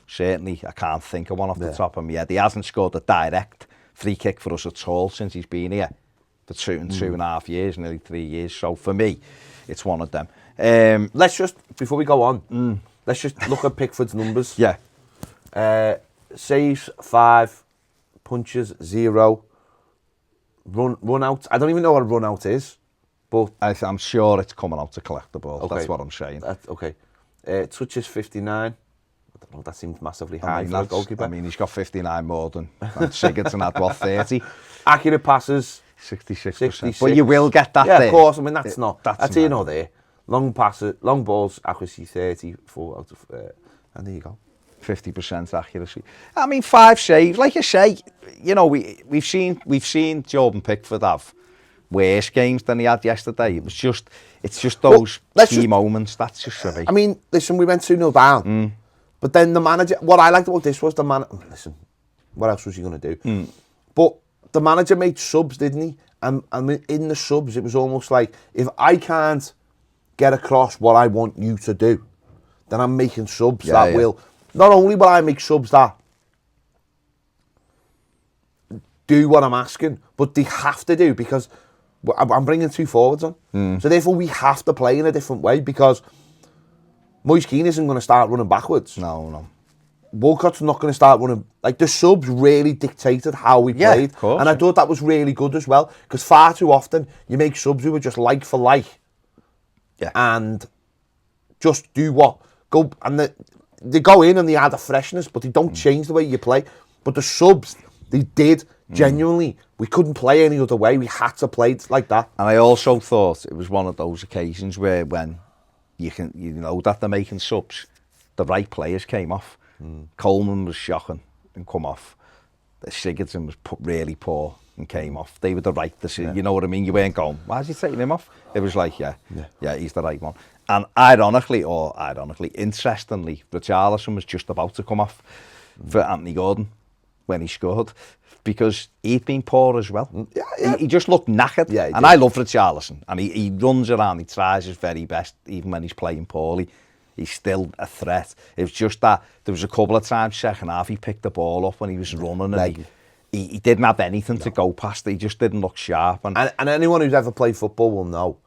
Certainly, I can't think of one off the top of my head. He hasn't scored a direct free kick for us at all since he's been here for 2.5 years, nearly 3 years. So for me, it's one of them. Let's just, before we go on, let's just look at Pickford's numbers. Yeah. Saves 5, punches 0, run out. I don't even know what a run out is, but I'm sure it's coming out to collect the ball. Okay. That's what I'm saying. Okay. Touches 59. I don't know, that seems massively high for a goalkeeper. I mean, he's got 59 more than Sigurdsson had, what, 30? Accurate passes. 66%. But you will get that there. Yeah, of course. I mean, that's here nor there. Long passes, long balls, accuracy 34 out of, and there you go. 50% accuracy. I mean, 5 saves. Like I say, you know, we've seen Jordan Pickford have worse games than he had yesterday. It's just those key moments. That's just for me. I mean, listen, we went 2-0 down. But then the manager, what I liked about this was listen, what else was he going to do? But the manager made subs, didn't he? And in the subs, it was almost like, if I can't get across what I want you to do, then I'm making subs will, not only will I make subs that do what I'm asking, but they have to do, because I'm bringing 2 forwards on. So therefore, we have to play in a different way, because Moise Keane isn't going to start running backwards. No. Walcott's not going to start running. Like, the subs really dictated how we played. Of course, and I thought that was really good as well, because far too often you make subs who are just like for like. Yeah. And just do what? Go, and they go in and they add a freshness, but they don't change the way you play. But the subs, they did. Genuinely, we couldn't play any other way. We had to play like that. And I also thought it was one of those occasions where, when you know that they're making subs, the right players came off. Coleman was shocking and come off. Sigurdsson was really poor and came off. They were the right decision. You know what I mean? You weren't going, why is he taking him off? It was like, yeah, he's the right one. And interestingly, Richarlison was just about to come off for Anthony Gordon when he scored, because he'd been poor as well. He just looked knackered. And I love Richarlison. And he runs around, he tries his very best, even when he's playing poorly. He's still a threat. It was just that there was a couple of times second half he picked the ball up when he was running, and he didn't have anything to go past. He just didn't look sharp. And anyone who's ever played football will know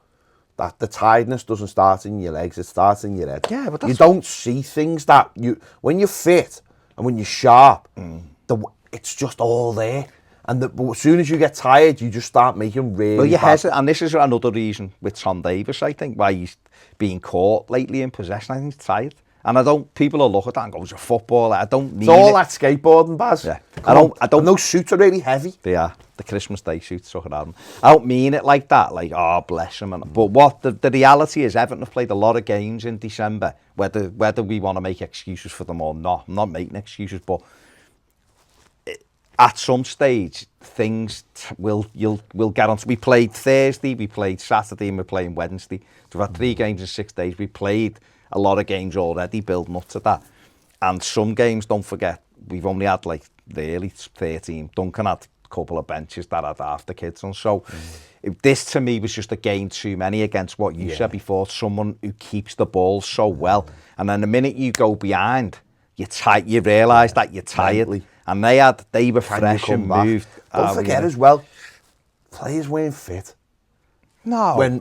that the tiredness doesn't start in your legs, it starts in your head. Yeah, but you don't see things that when you're fit and when you're sharp, it's just all there. And but as soon as you get tired, you just start making really bad. And this is another reason with Tom Davies, I think, why he's being caught lately in possession. I think he's tired. And people will look at that and go, he's a footballer. I don't mean it's all that skateboarding, Baz. Yeah. I don't. And those suits are really heavy. They are. The Christmas Day suits, suck it out. I don't mean it like that, like, oh, bless him. But what the reality is, Everton have played a lot of games in December, whether we want to make excuses for them or not. I'm not making excuses, but at some stage, things we'll get on. We played Thursday, we played Saturday, and we're playing Wednesday. So we've had 3 games in 6 days. We played a lot of games already, building up to that. And some games, don't forget, we've only had like really 13. Duncan had a couple of benches that had half the kids on. So this to me was just a game too many against what you said before, someone who keeps the ball so well. And then the minute you go behind, you realise that you're tired. Mentally. And they were fresh and moved. Don't forget as well, players weren't fit. No. When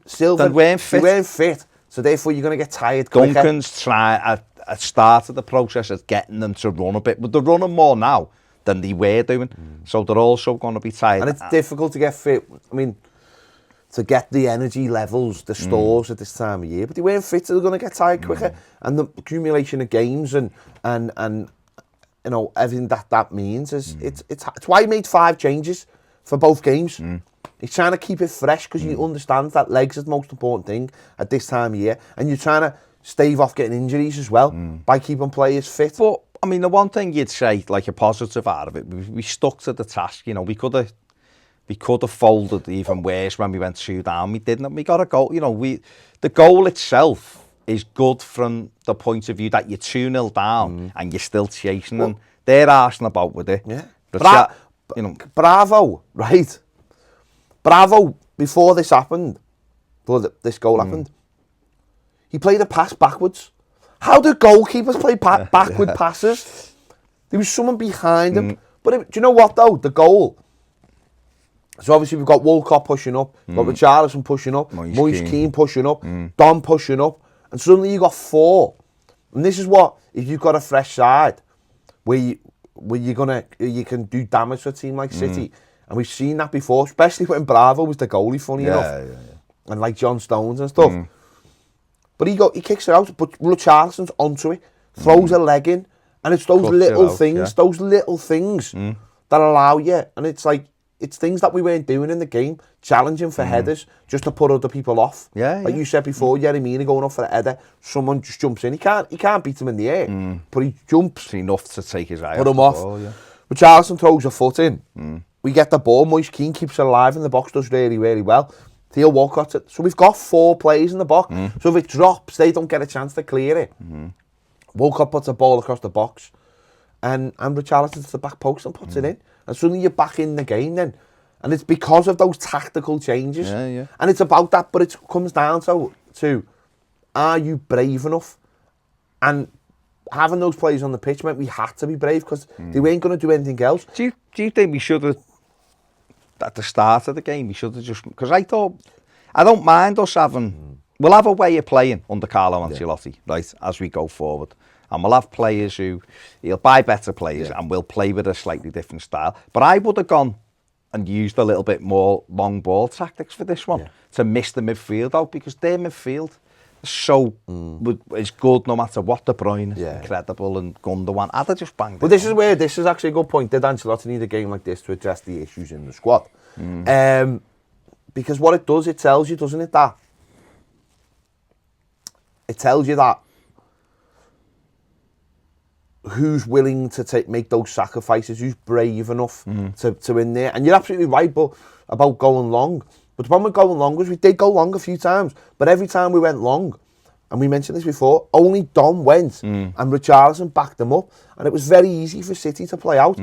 Silva, they weren't fit. So therefore you're going to get tired quicker. Duncan's started the process of getting them to run a bit, but they're running more now than they were doing. So they're also going to be tired. And it's difficult to get fit. I mean, to get the energy levels, the stores at this time of year, but they weren't fit, so they're going to get tired quicker. And the accumulation of games and you know, everything that means is it's why he made 5 changes for both games. He's trying to keep it fresh, because he understands that legs is the most important thing at this time of year, and you're trying to stave off getting injuries as well by keeping players fit. But I mean, the one thing you'd say, like a positive out of it, we stuck to the task. You know, we could have folded even worse when we went 2 down. We didn't. We got a goal. You know, the goal itself is good from the point of view that you're 2-0 down and you're still chasing them. They're arsing about with it. Yeah. You know, Bravo, right? Bravo, before this happened, before this goal happened, he played a pass backwards. How do goalkeepers play backward passes? There was someone behind him. But do you know what, though? The goal. So obviously we've got Walcott pushing up, we've got Richarlison pushing up, Moise Keane pushing up, Don pushing up, and suddenly you got 4. And this is what, if you've got a fresh side, where you can do damage to a team like City. And we've seen that before, especially when Bravo was the goalie, funny enough. And like John Stones and stuff. But he kicks it out, but Richarlison's onto it, throws a leg in, and it's those little things that allow you. And it's like, it's things that we weren't doing in the game, challenging for headers, just to put other people off. Like you said before, Yerry Mina going off for a header, someone just jumps in. He can't beat him in the air, but he jumps. It's enough to take his eye put him off. Richarlison throws a foot in, we get the ball. Moise Keane keeps it alive in the box, does really, really well. Theo Walcott's it. So we've got 4 players in the box. So if it drops, they don't get a chance to clear it. Walcott puts a ball across the box, and Richarlison to the back post and puts it in. And suddenly you're back in the game then. And it's because of those tactical changes. Yeah. And it's about that, but it comes down to are you brave enough? And having those players on the pitch meant we had to be brave because they weren't going to do anything else. Do you think we should have, at the start of the game, we should have just... Because I don't mind us having... We'll have a way of playing under Carlo Ancelotti, right, as we go forward. And we'll have players he'll buy better players and we'll play with a slightly different style. But I would have gone and used a little bit more long ball tactics for this one to miss the midfield out, because their midfield is good no matter what. De Bruyne is incredible, and Gundogan. I'd have just banged. But this is actually a good point. Did Ancelotti need a game like this to address the issues in the squad? Because what it does, it tells you, doesn't it, that it tells you that who's willing to make those sacrifices, who's brave enough to win there. And you're absolutely right about going long. But the problem with going long was we did go long a few times, but every time we went long, and we mentioned this before, only Dom went and Richarlison backed them up, and it was very easy for City to play out.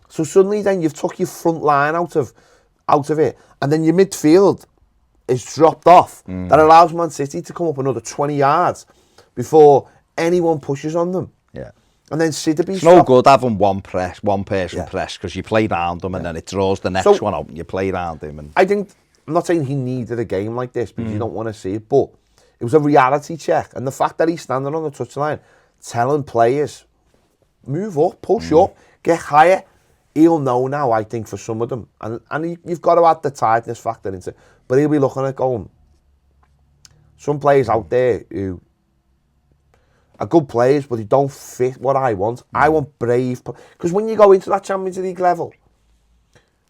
So suddenly then you've took your front line out of it, and then your midfield is dropped off. That allows Man City to come up another 20 yards before anyone pushes on them. Yeah. And then Sidibé... It's no good having one person press, because you play round them and then it draws the next one out and you play round him. And... I think, I'm not saying he needed a game like this because you don't want to see it, but it was a reality check. And the fact that he's standing on the touchline telling players, move up, push up, get higher, he'll know now, I think, for some of them. And you've got to add the tiredness factor into it. But he'll be looking at going, some players out there who are good players, but they don't fit what I want. I want brave... Because when you go into that Champions League level,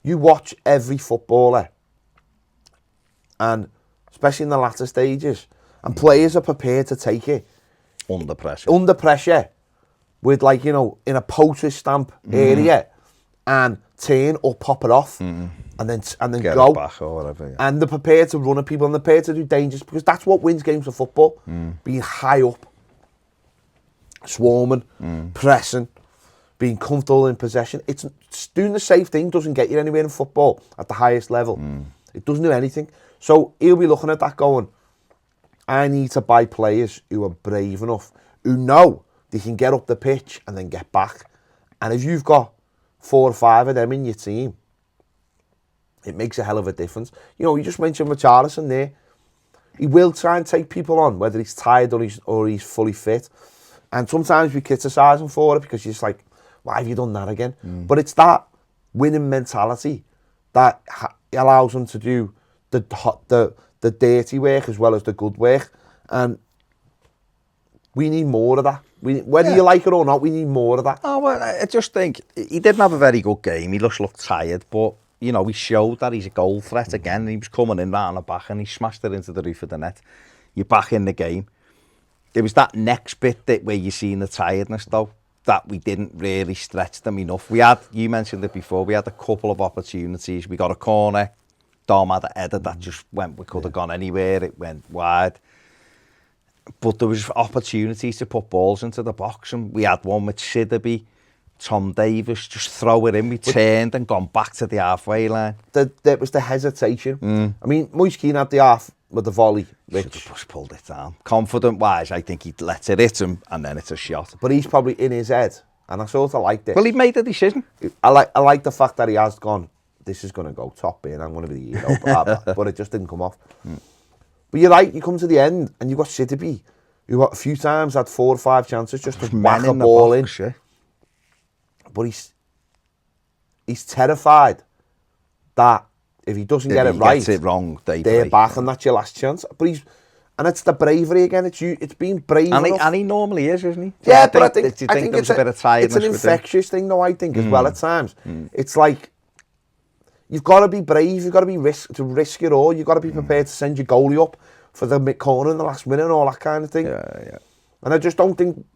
you watch every footballer, and especially in the latter stages, and players are prepared to take it. Under pressure. Under pressure, with in a postage stamp area, and turn or pop it off, and then Get go. It back or whatever, And they're prepared to run at people, and they're prepared to do dangerous, because that's what wins games of football. Being high up, swarming, pressing, being comfortable in possession. It's doing the safe thing doesn't get you anywhere in football at the highest level. It doesn't do anything. So he'll be looking at that going, I need to buy players who are brave enough, who know they can get up the pitch and then get back. And if you've got 4 or 5 of them in your team, it makes a hell of a difference. You just mentioned Richarlison there. He will try and take people on, whether he's tired or he's fully fit. And sometimes we criticise him for it because you're just like, why have you done that again? But it's that winning mentality that allows him to do the dirty work as well as the good work. And we need more of that. Whether you like it or not, we need more of that. Oh, well, I just think he didn't have a very good game. He just looked tired, but he showed that he's a goal threat again. He was coming in round the back and he smashed it into the roof of the net. You're back in the game. It was that next bit where you seen the tiredness though, that we didn't really stretch them enough. You mentioned it before, we had a couple of opportunities. We got a corner, Dom had a header that just we could have gone anywhere, it went wide. But there was opportunities to put balls into the box, and we had one with Sidibé, Tom Davis, just throw it in. We turned and gone back to the halfway line. There was the hesitation. I mean, Moise Keane had the half with the volley. Should have just pulled it down. Confident-wise, I think he lets it hit him, and then it's a shot. But he's probably in his head, and I sort of liked it. Well, he made a decision. I like the fact that he has gone, this is going to go top bin, I'm going to be the hero, blah, blah, but it just didn't come off. But you're right, you come to the end, and you've got Sidibé, who a few times had 4 or 5 chances just to whack a ball in. Yeah. But he's terrified that if he doesn't get it right, gets it wrong, they're back, and that's your last chance. But it's the bravery again. It's being brave enough. And he normally is, isn't he? Yeah, but I think there was a bit of tiredness. It's an infectious thing, though. I think as well at times. It's like you've got to be brave. You've got to be risk it all. You've got to be prepared to send your goalie up for the mid corner in the last minute and all that kind of thing. Yeah. And I just don't think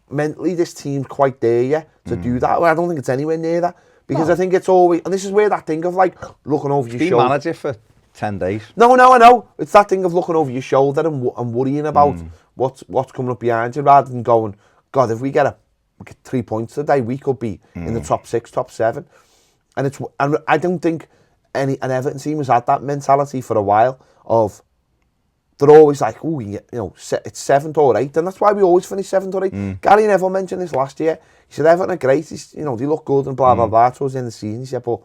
mentally this team's quite there yet to do that. Well, I don't think it's anywhere near that, Because I think it's always, and this is where that thing of like looking over your Be shoulder. manager for 10 days. No, I know. It's that thing of looking over your shoulder and worrying about what's coming up behind you, rather than going, God, if we get 3 points today, we could be in the top 6, top 7. And I don't think an Everton team has had that mentality for a while of, they're always like, oh, you know, it's 7th or 8th, and that's why we always finish 7th or 8th. Gary Neville mentioned this last year. He said Everton are great, they look good and blah, blah, blah, towards the end of the season. He said, but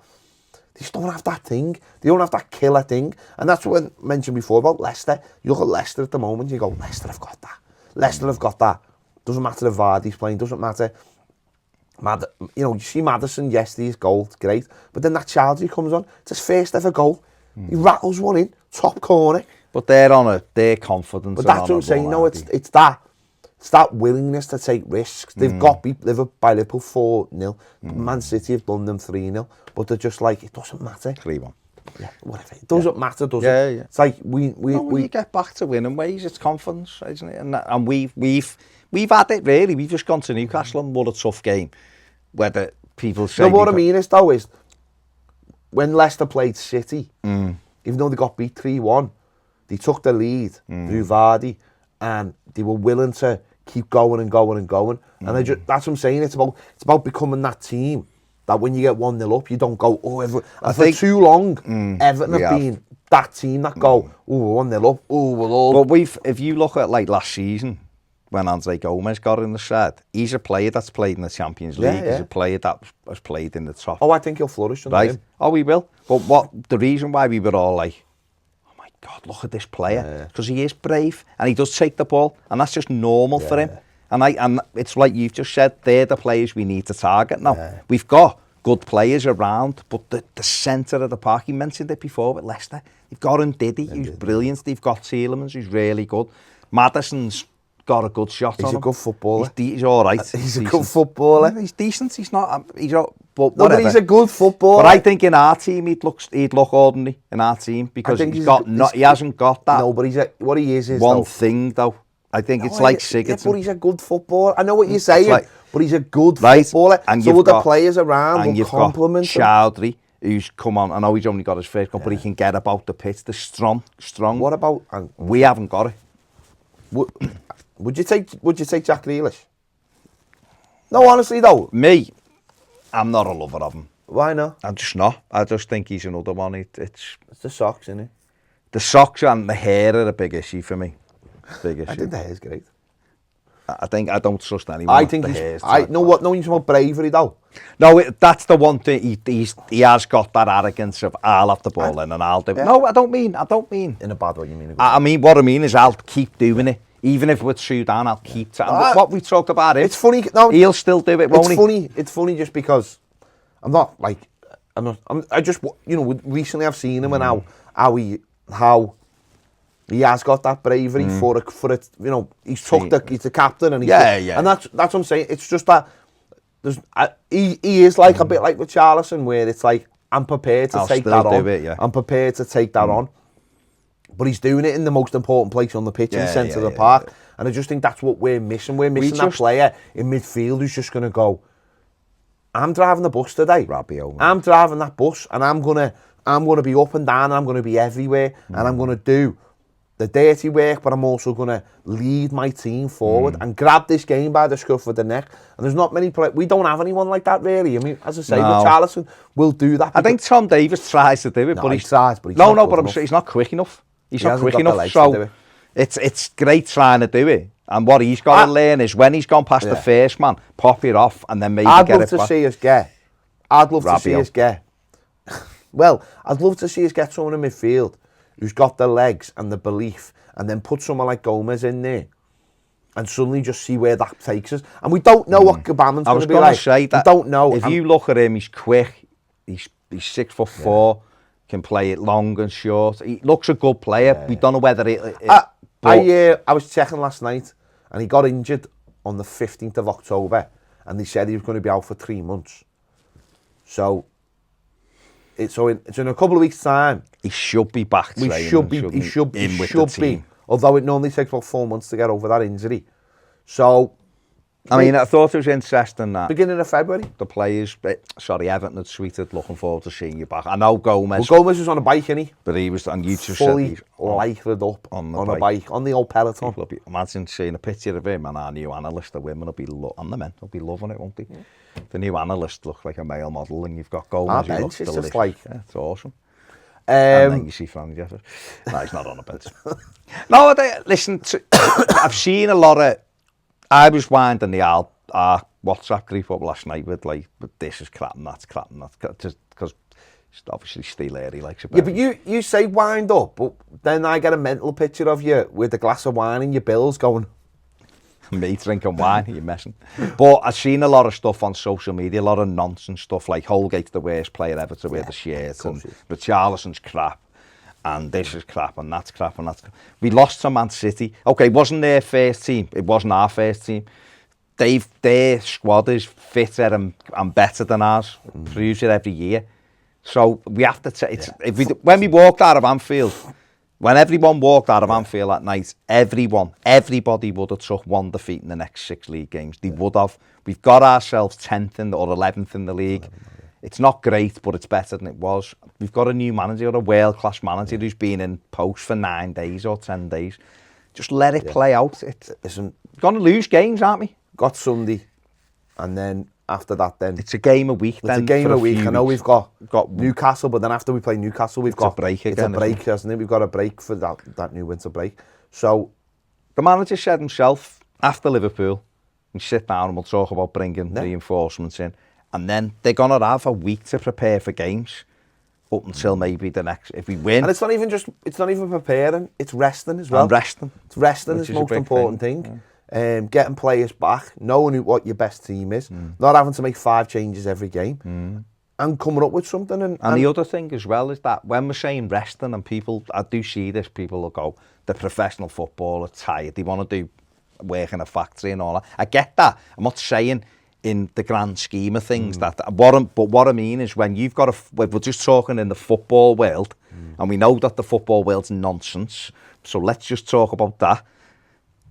they just don't have that thing. They don't have that killer thing. And that's what I mentioned before about Leicester. You look at Leicester at the moment, you go, Leicester have got that. Leicester have got that. Doesn't matter if Vardy's playing, doesn't matter. You see Maddison yesterday's goal, great. But then that Chelsea comes on, it's his first ever goal. He rattles one in, top corner. But they're on their confidence. But that's what I'm saying. No, it's that willingness to take risks. They've got beat Liverpool 4-0. Man City have done them 3-0. But they're just like, it doesn't matter. 3-1. Yeah, whatever. It doesn't matter, does it? Yeah. It's like we get back to winning ways. It's confidence, isn't it? And we've had it really. We've just gone to Newcastle and won a tough game. Whether people say. No, what I mean is when Leicester played City, even though they got beat 3-1, they took the lead through Vardy, and they were willing to keep going and going and going. And that's what I'm saying. It's about becoming that team that when you get 1-0 up, you don't go, oh, for too long, Everton have been that team that go, oh, we're 1-0 up, oh, we're all. But if you look at like last season, when Andre Gomez got in the side, he's a player that's played in the Champions League. He's a player that has played in the top. Oh, I think he'll flourish under him. Oh, he will. But the reason why we were all like, oh my God, look at this player, because he is brave and he does take the ball, and that's just normal for him. And it's like you've just said, they're the players we need to target now. We've got good players around, but the centre of the park, he mentioned it before with Leicester, they've got Ndidi, who's brilliant. They've got Tielemans, who's really good. Maddison's got a good shot on him. He's a good footballer. He's all right. He's a good footballer. He's decent. He's not. But he's a good footballer. But I think in our team he'd look ordinary in our team because he hasn't got that. No, but what he is one thing though. I think it's like Sigurdsson. Yeah, but he's a good footballer. I know what you're saying, but he's a good footballer. And so the players around will compliment him. Chowdhury, who's come on. I know he's only got his first goal, but he can get about the pitch. They're strong. What about? We haven't got it. Would you take Jack Grealish? No, honestly though. Me, I'm not a lover of him. Why not? I'm just not. I just think he's another one. It's the socks, isn't it? The socks and the hair are a big issue for me. Big issue. I think the hair's great. I don't trust anyone. I think he's. No, he's about bravery though. No, that's the one thing. He has got that arrogance of I'll have the ball in and I'll do it. No, I don't mean. In a bad way, you mean? What I mean is I'll keep doing it. Even if we're 2 down, I'll keep what we talked about him. It's funny. No, he'll still do it, won't he? It's funny just because I just recently I've seen him and how he has got that bravery for it. He's the captain and and that's what I'm saying. It's just that he is like a bit like with Charlison, where it's like I'm prepared to take that on. I'm prepared to take that on. But he's doing it in the most important place on the pitch, in the centre of the park. And I just think that's what we're missing. We're missing that player in midfield who's just going to go, I'm driving the bus today. Rabiot, I'm driving that bus and I'm gonna be up and down, and I'm going to be everywhere. And I'm going to do the dirty work, but I'm also going to lead my team forward and grab this game by the scruff of the neck. And there's not many players. We don't have anyone like that, really. I mean, as I say, Richarlison will do that. I think Tom Davies tries to do it, but he tries, but he's not quick enough. He's not quick enough, so it's great trying to do it. And what he's got to learn is when he's gone past the first man, pop it off and then maybe get it back. I'd love to see us get. Well, I'd love to see us get someone in midfield who's got the legs and the belief, and then put someone like Gomez in there, and suddenly just see where that takes us. And we don't know what Gabaman's going to be like. I was going to say that. We don't know. If you look at him, he's quick. He's 6'4". Can play it long and short. He looks a good player. We don't know whether I was checking last night, and he got injured on the 15th of October, and they said he was going to be out for 3 months. So it's in a couple of weeks' time. He should be back. He should be. Although it normally takes about 4 months to get over that injury. So I mean, I thought it was interesting that Beginning of February. the players, Everton had tweeted, looking forward to seeing you back. I know Gomez, Well, Gomez was on a bike, innit? but he was, and you just said Fully he's lighted up on the a bike, on the old peloton. Imagine seeing a picture of him, and our new analyst, the women will be, and the men will be loving it, won't they? Yeah. The new analyst looks like a male model, and you've got Gomez, who looks delicious. Just like... Yeah, it's awesome. And then you see Frank Jeffers. No, he's not on a bench. No, listen, I've seen a lot of... I was winding our WhatsApp group up last night with like, this is crap and that's crap and that's crap, just because it's obviously still he likes it. Yeah, but you say wind up, but then I get a mental picture of you with a glass of wine in your bills going... Me drinking wine, you're messing. But I've seen a lot of stuff on social media, a lot of nonsense stuff, like Holgate's the worst player ever to wear the shirt, and Richarlison's crap, and this is crap, and that's crap, and that's crap. We lost to Man City. Okay, it wasn't their first team, it wasn't our first team. Their squad is fitter and better than ours, proves it every year. So we have to take, when we walked out of Anfield, when everyone walked out of Anfield that night, everybody would have took one defeat in the next 6 league games. They would have. We've got ourselves 10th or 11th in the league. It's not great, but it's better than it was. We've got a new manager, a world-class manager who's been in post for 9 days or 10 days. Just let it play out. We're going to lose games, aren't we? Got Sunday, and then after that, then it's a game a week. It's a game a week. I know we've got Newcastle, but then after we play Newcastle, we've got a break again. It's a break, hasn't it? We've got a break for that new winter break. So the manager said himself after Liverpool, "We sit down and we'll talk about bringing reinforcements in, and then they're gonna have a week to prepare for games." Up until maybe the next, if we win. And it's not even preparing, it's resting as well. And resting. It's resting is the most important thing. Getting players back, knowing what your best team is, not having to make 5 changes every game, and coming up with something. And the other thing as well is that when we're saying resting, and people, I do see this, people will go, the professional footballer tired, they want to do work in a factory and all that. I get that. I'm not saying in the grand scheme of things but what I mean is when you've got we're just talking in the football world, and we know that the football world's nonsense, so let's just talk about that.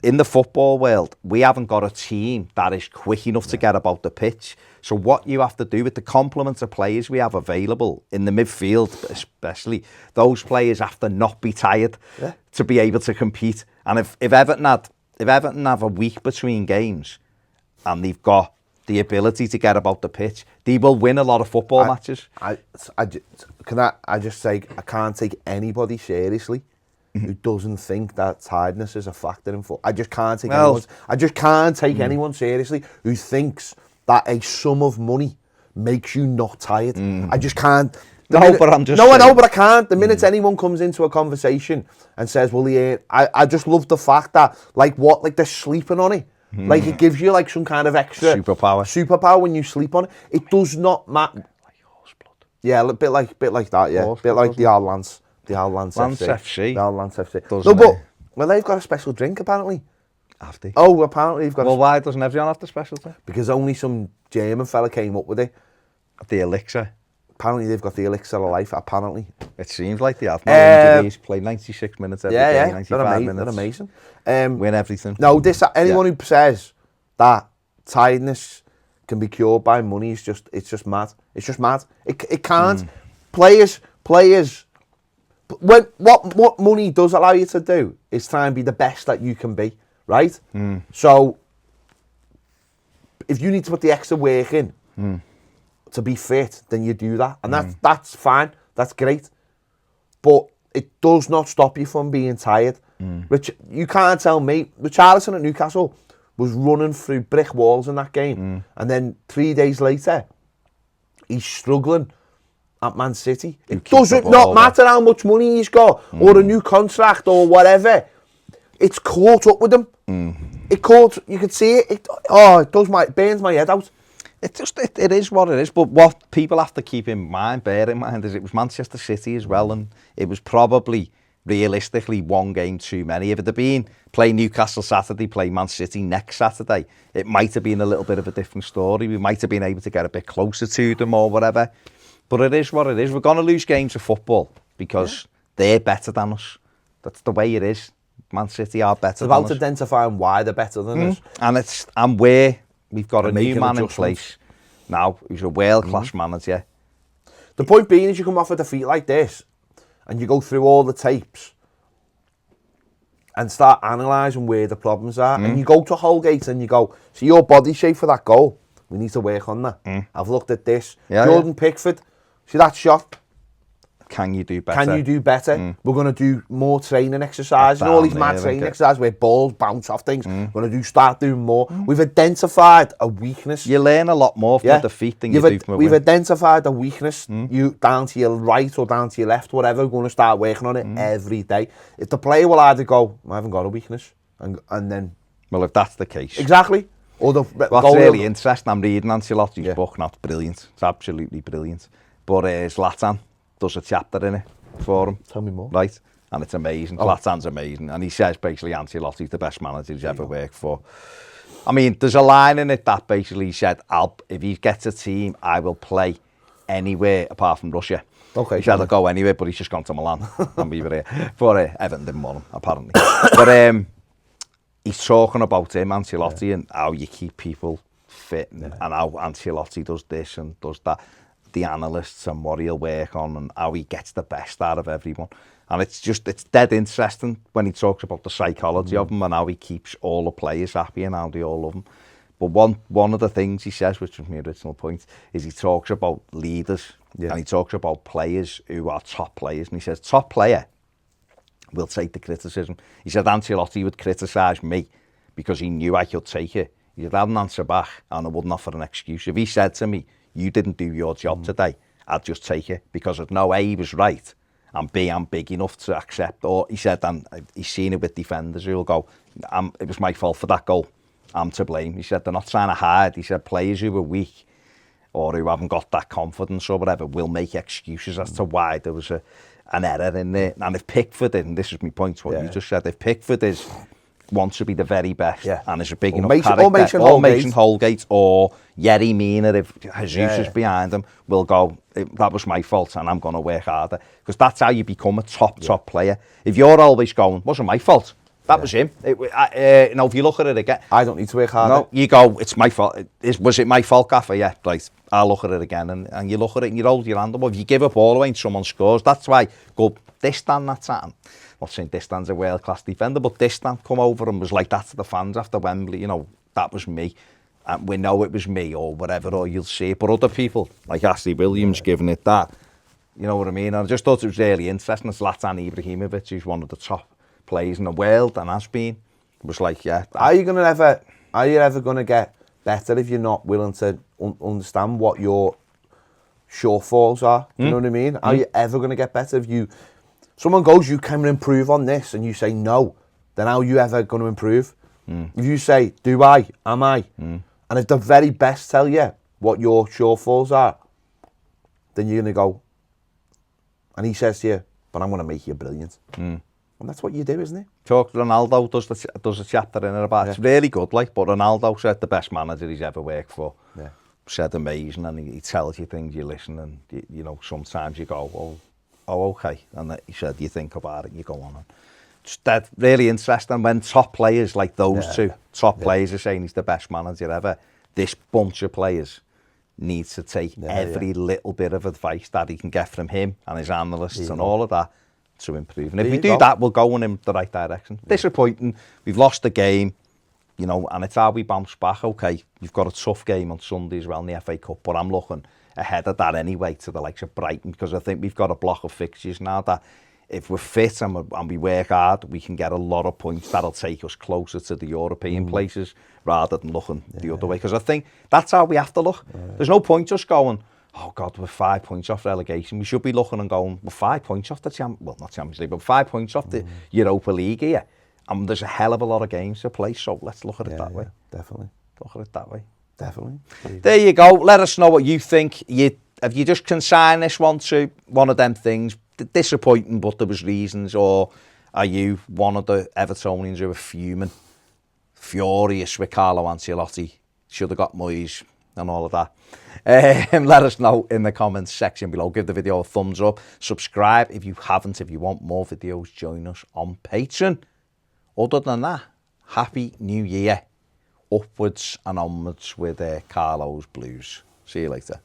In the football world, we haven't got a team that is quick enough to get about the pitch. So what you have to do with the complement of players we have available in the midfield, especially, those players have to not be tired to be able to compete. And if Everton have a week between games, and they've got the ability to get about the pitch, they will win a lot of football matches. Can I just say, I can't take anybody seriously who doesn't think that tiredness is a factor in football. I just can't take anyone seriously who thinks that a sum of money makes you not tired. I just can't. I know, but I can't. The minute anyone comes into a conversation and says, well, I just love the fact that, like they're sleeping on it. Like it gives you like some kind of extra superpower when you sleep on it. It does not matter. Like horse blood. Yeah, a bit like that. Yeah, a bit like the Al Lance. The Al Lance FC. The Al Lance FC. No, but they've got a special drink apparently. Have they? Oh, apparently they've got. Well, why doesn't everyone have the special drink? Because only some German fella came up with it. The elixir. Apparently they've got the elixir of life. Apparently. It seems like they have. No injuries. Play 96 minutes every day. 95 minutes. They're amazing. Win everything. No, anyone who says that tiredness can be cured by money is just mad. It's just mad. It can't. Players. What money does allow you to do is try and be the best that you can be, right? So if you need to put the extra work in to be fit, then you do that, and that's fine. That's great, but it does not stop you from being tired. You can't tell me. Richarlison at Newcastle was running through brick walls in that game, and then 3 days later, he's struggling at Man City. It doesn't not matter how much money he's got or a new contract or whatever. It's caught up with him. You could see it. It burns my head out. It is what it is. But what people have to bear in mind, is it was Manchester City as well, and it was probably realistically one game too many. If it had been play Newcastle Saturday, play Man City next Saturday, it might have been a little bit of a different story. We might have been able to get a bit closer to them or whatever. But it is what it is. We're going to lose games of football because they're better than us. That's the way it is. Man City are better than us. It's about identifying why they're better than us. And we're we've got a new making man in adjustments. place now who's a world-class manager. The point being is you come off a defeat like this and you go through all the tapes and start analysing where the problems are. And you go to Holgate and you go, see your body shape for that goal. We need to work on that. I've looked at this. Jordan Pickford, see that shot? Can you do better? Can you do better? We're going to do more training exercises and all these mad training exercises where balls bounce off things. We're going to start doing more. We've identified a weakness. You learn a lot more from a defeat than you do from a win. We've identified a weakness, you down to your right or down to your left, whatever. We're going to start working on it every day. If the player will either go, I haven't got a weakness, and then... Well, if that's the case... Exactly. Or the What's really interesting, I'm reading Ancelotti's book, not brilliant. It's absolutely brilliant. But Zlatan does a chapter in it for him. Tell me more. Right? And it's amazing. Zlatan's amazing. And he says basically Ancelotti's the best manager he's ever worked for. I mean, there's a line in it that basically he said, if he gets a team, I will play anywhere apart from Russia. Okay. He said I'll go anywhere, but he's just gone to Milan. And we were here. But Everton didn't want him, apparently. But he's talking about him, Ancelotti, and how you keep people fit and how Ancelotti does this and does that. The analysts and what he'll work on and how he gets the best out of everyone. And it's dead interesting when he talks about the psychology of them and how he keeps all the players happy and how they all love him. But one of the things he says, which was my original point, is he talks about leaders and he talks about players who are top players. And he says, top player will take the criticism. He said Ancelotti would criticise me because he knew I could take it. He said, I'd answer back and I wouldn't offer an excuse. If he said to me, you didn't do your job today, I'd just take it because I'd know A, he was right, and B, I'm big enough to accept. Or he said, and he's seen it with defenders who'll go, it was my fault for that goal, I'm to blame. He said, they're not trying to hide. He said, players who are weak or who haven't got that confidence or whatever will make excuses as to why there was an error in there. And if Pickford, and this is my point to what you just said, if Pickford wants to be the very best and is a big enough character, or Mason Holgate, or Yerry Mina, if Jesus is behind him, will go, that was my fault and I'm going to work harder. Because that's how you become a top player. If you're always going, wasn't my fault, that was him. If you look at it again, I don't need to work harder. No, you go, it's my fault. Was it my fault, Gaffer? Yeah, right. I'll look at it again. And you look at it and you hold your hand up. If you give up all the way and someone scores, that's why Distan that time. Not saying Distan's a world-class defender, but Distan come over and was like that to the fans after Wembley. That was me. And we know it was me or whatever, or you'll see it. But other people, like Ashley Williams, giving it that, you know what I mean? And I just thought it was really interesting. Zlatan Ibrahimovic, who's one of the top players in the world and has been, was like, Are you ever going to get better if you're not willing to understand what your shortfalls are? Do you know what I mean? Are you ever going to get better if someone goes, you can improve on this, and you say no, then how are you ever going to improve? If you say, do I, am I? And if the very best tell you what your shortfalls are, then you're going to go, and he says to you, but I'm going to make you brilliant. And that's what you do, isn't it? Ronaldo does a chapter in it about it's really good, but Ronaldo said the best manager he's ever worked for. Yeah. Said amazing, and he tells you things, you listen, and you sometimes you go, oh, okay. And he said, you think about it, you go on. It's that really interesting when top players like those two, players are saying he's the best manager ever. This bunch of players needs to take every little bit of advice that he can get from him and his analysts and all of that to improve. And if we do that, we'll go in the right direction. Disappointing, we've lost the game, and it's how we bounce back. Okay, you've got a tough game on Sunday as well in the FA Cup, but I'm looking ahead of that anyway to the likes of Brighton, because I think we've got a block of fixtures now that if we're fit and we work hard, we can get a lot of points that'll take us closer to the European places rather than looking the other way. Because I think that's how we have to look. There's no point just going, oh God, we're 5 points off relegation. We should be looking and going, we're 5 points off the not Champions League, but 5 points off the Europa League here. And there's a hell of a lot of games to play, so let's look at it that way. Definitely. Look at it that way. Definitely. There you go. Let us know what you think. Have you just consigned this one to one of them things? Disappointing, but there was reasons, or are you one of the Evertonians who are furious with Carlo Ancelotti? Should have got Moyes and all of that. Let us know in the comments section below. Give the video a thumbs up. Subscribe if you haven't. If you want more videos, join us on Patreon. Other than that, Happy New Year. upwards and onwards with Carlo's Blues. See you later.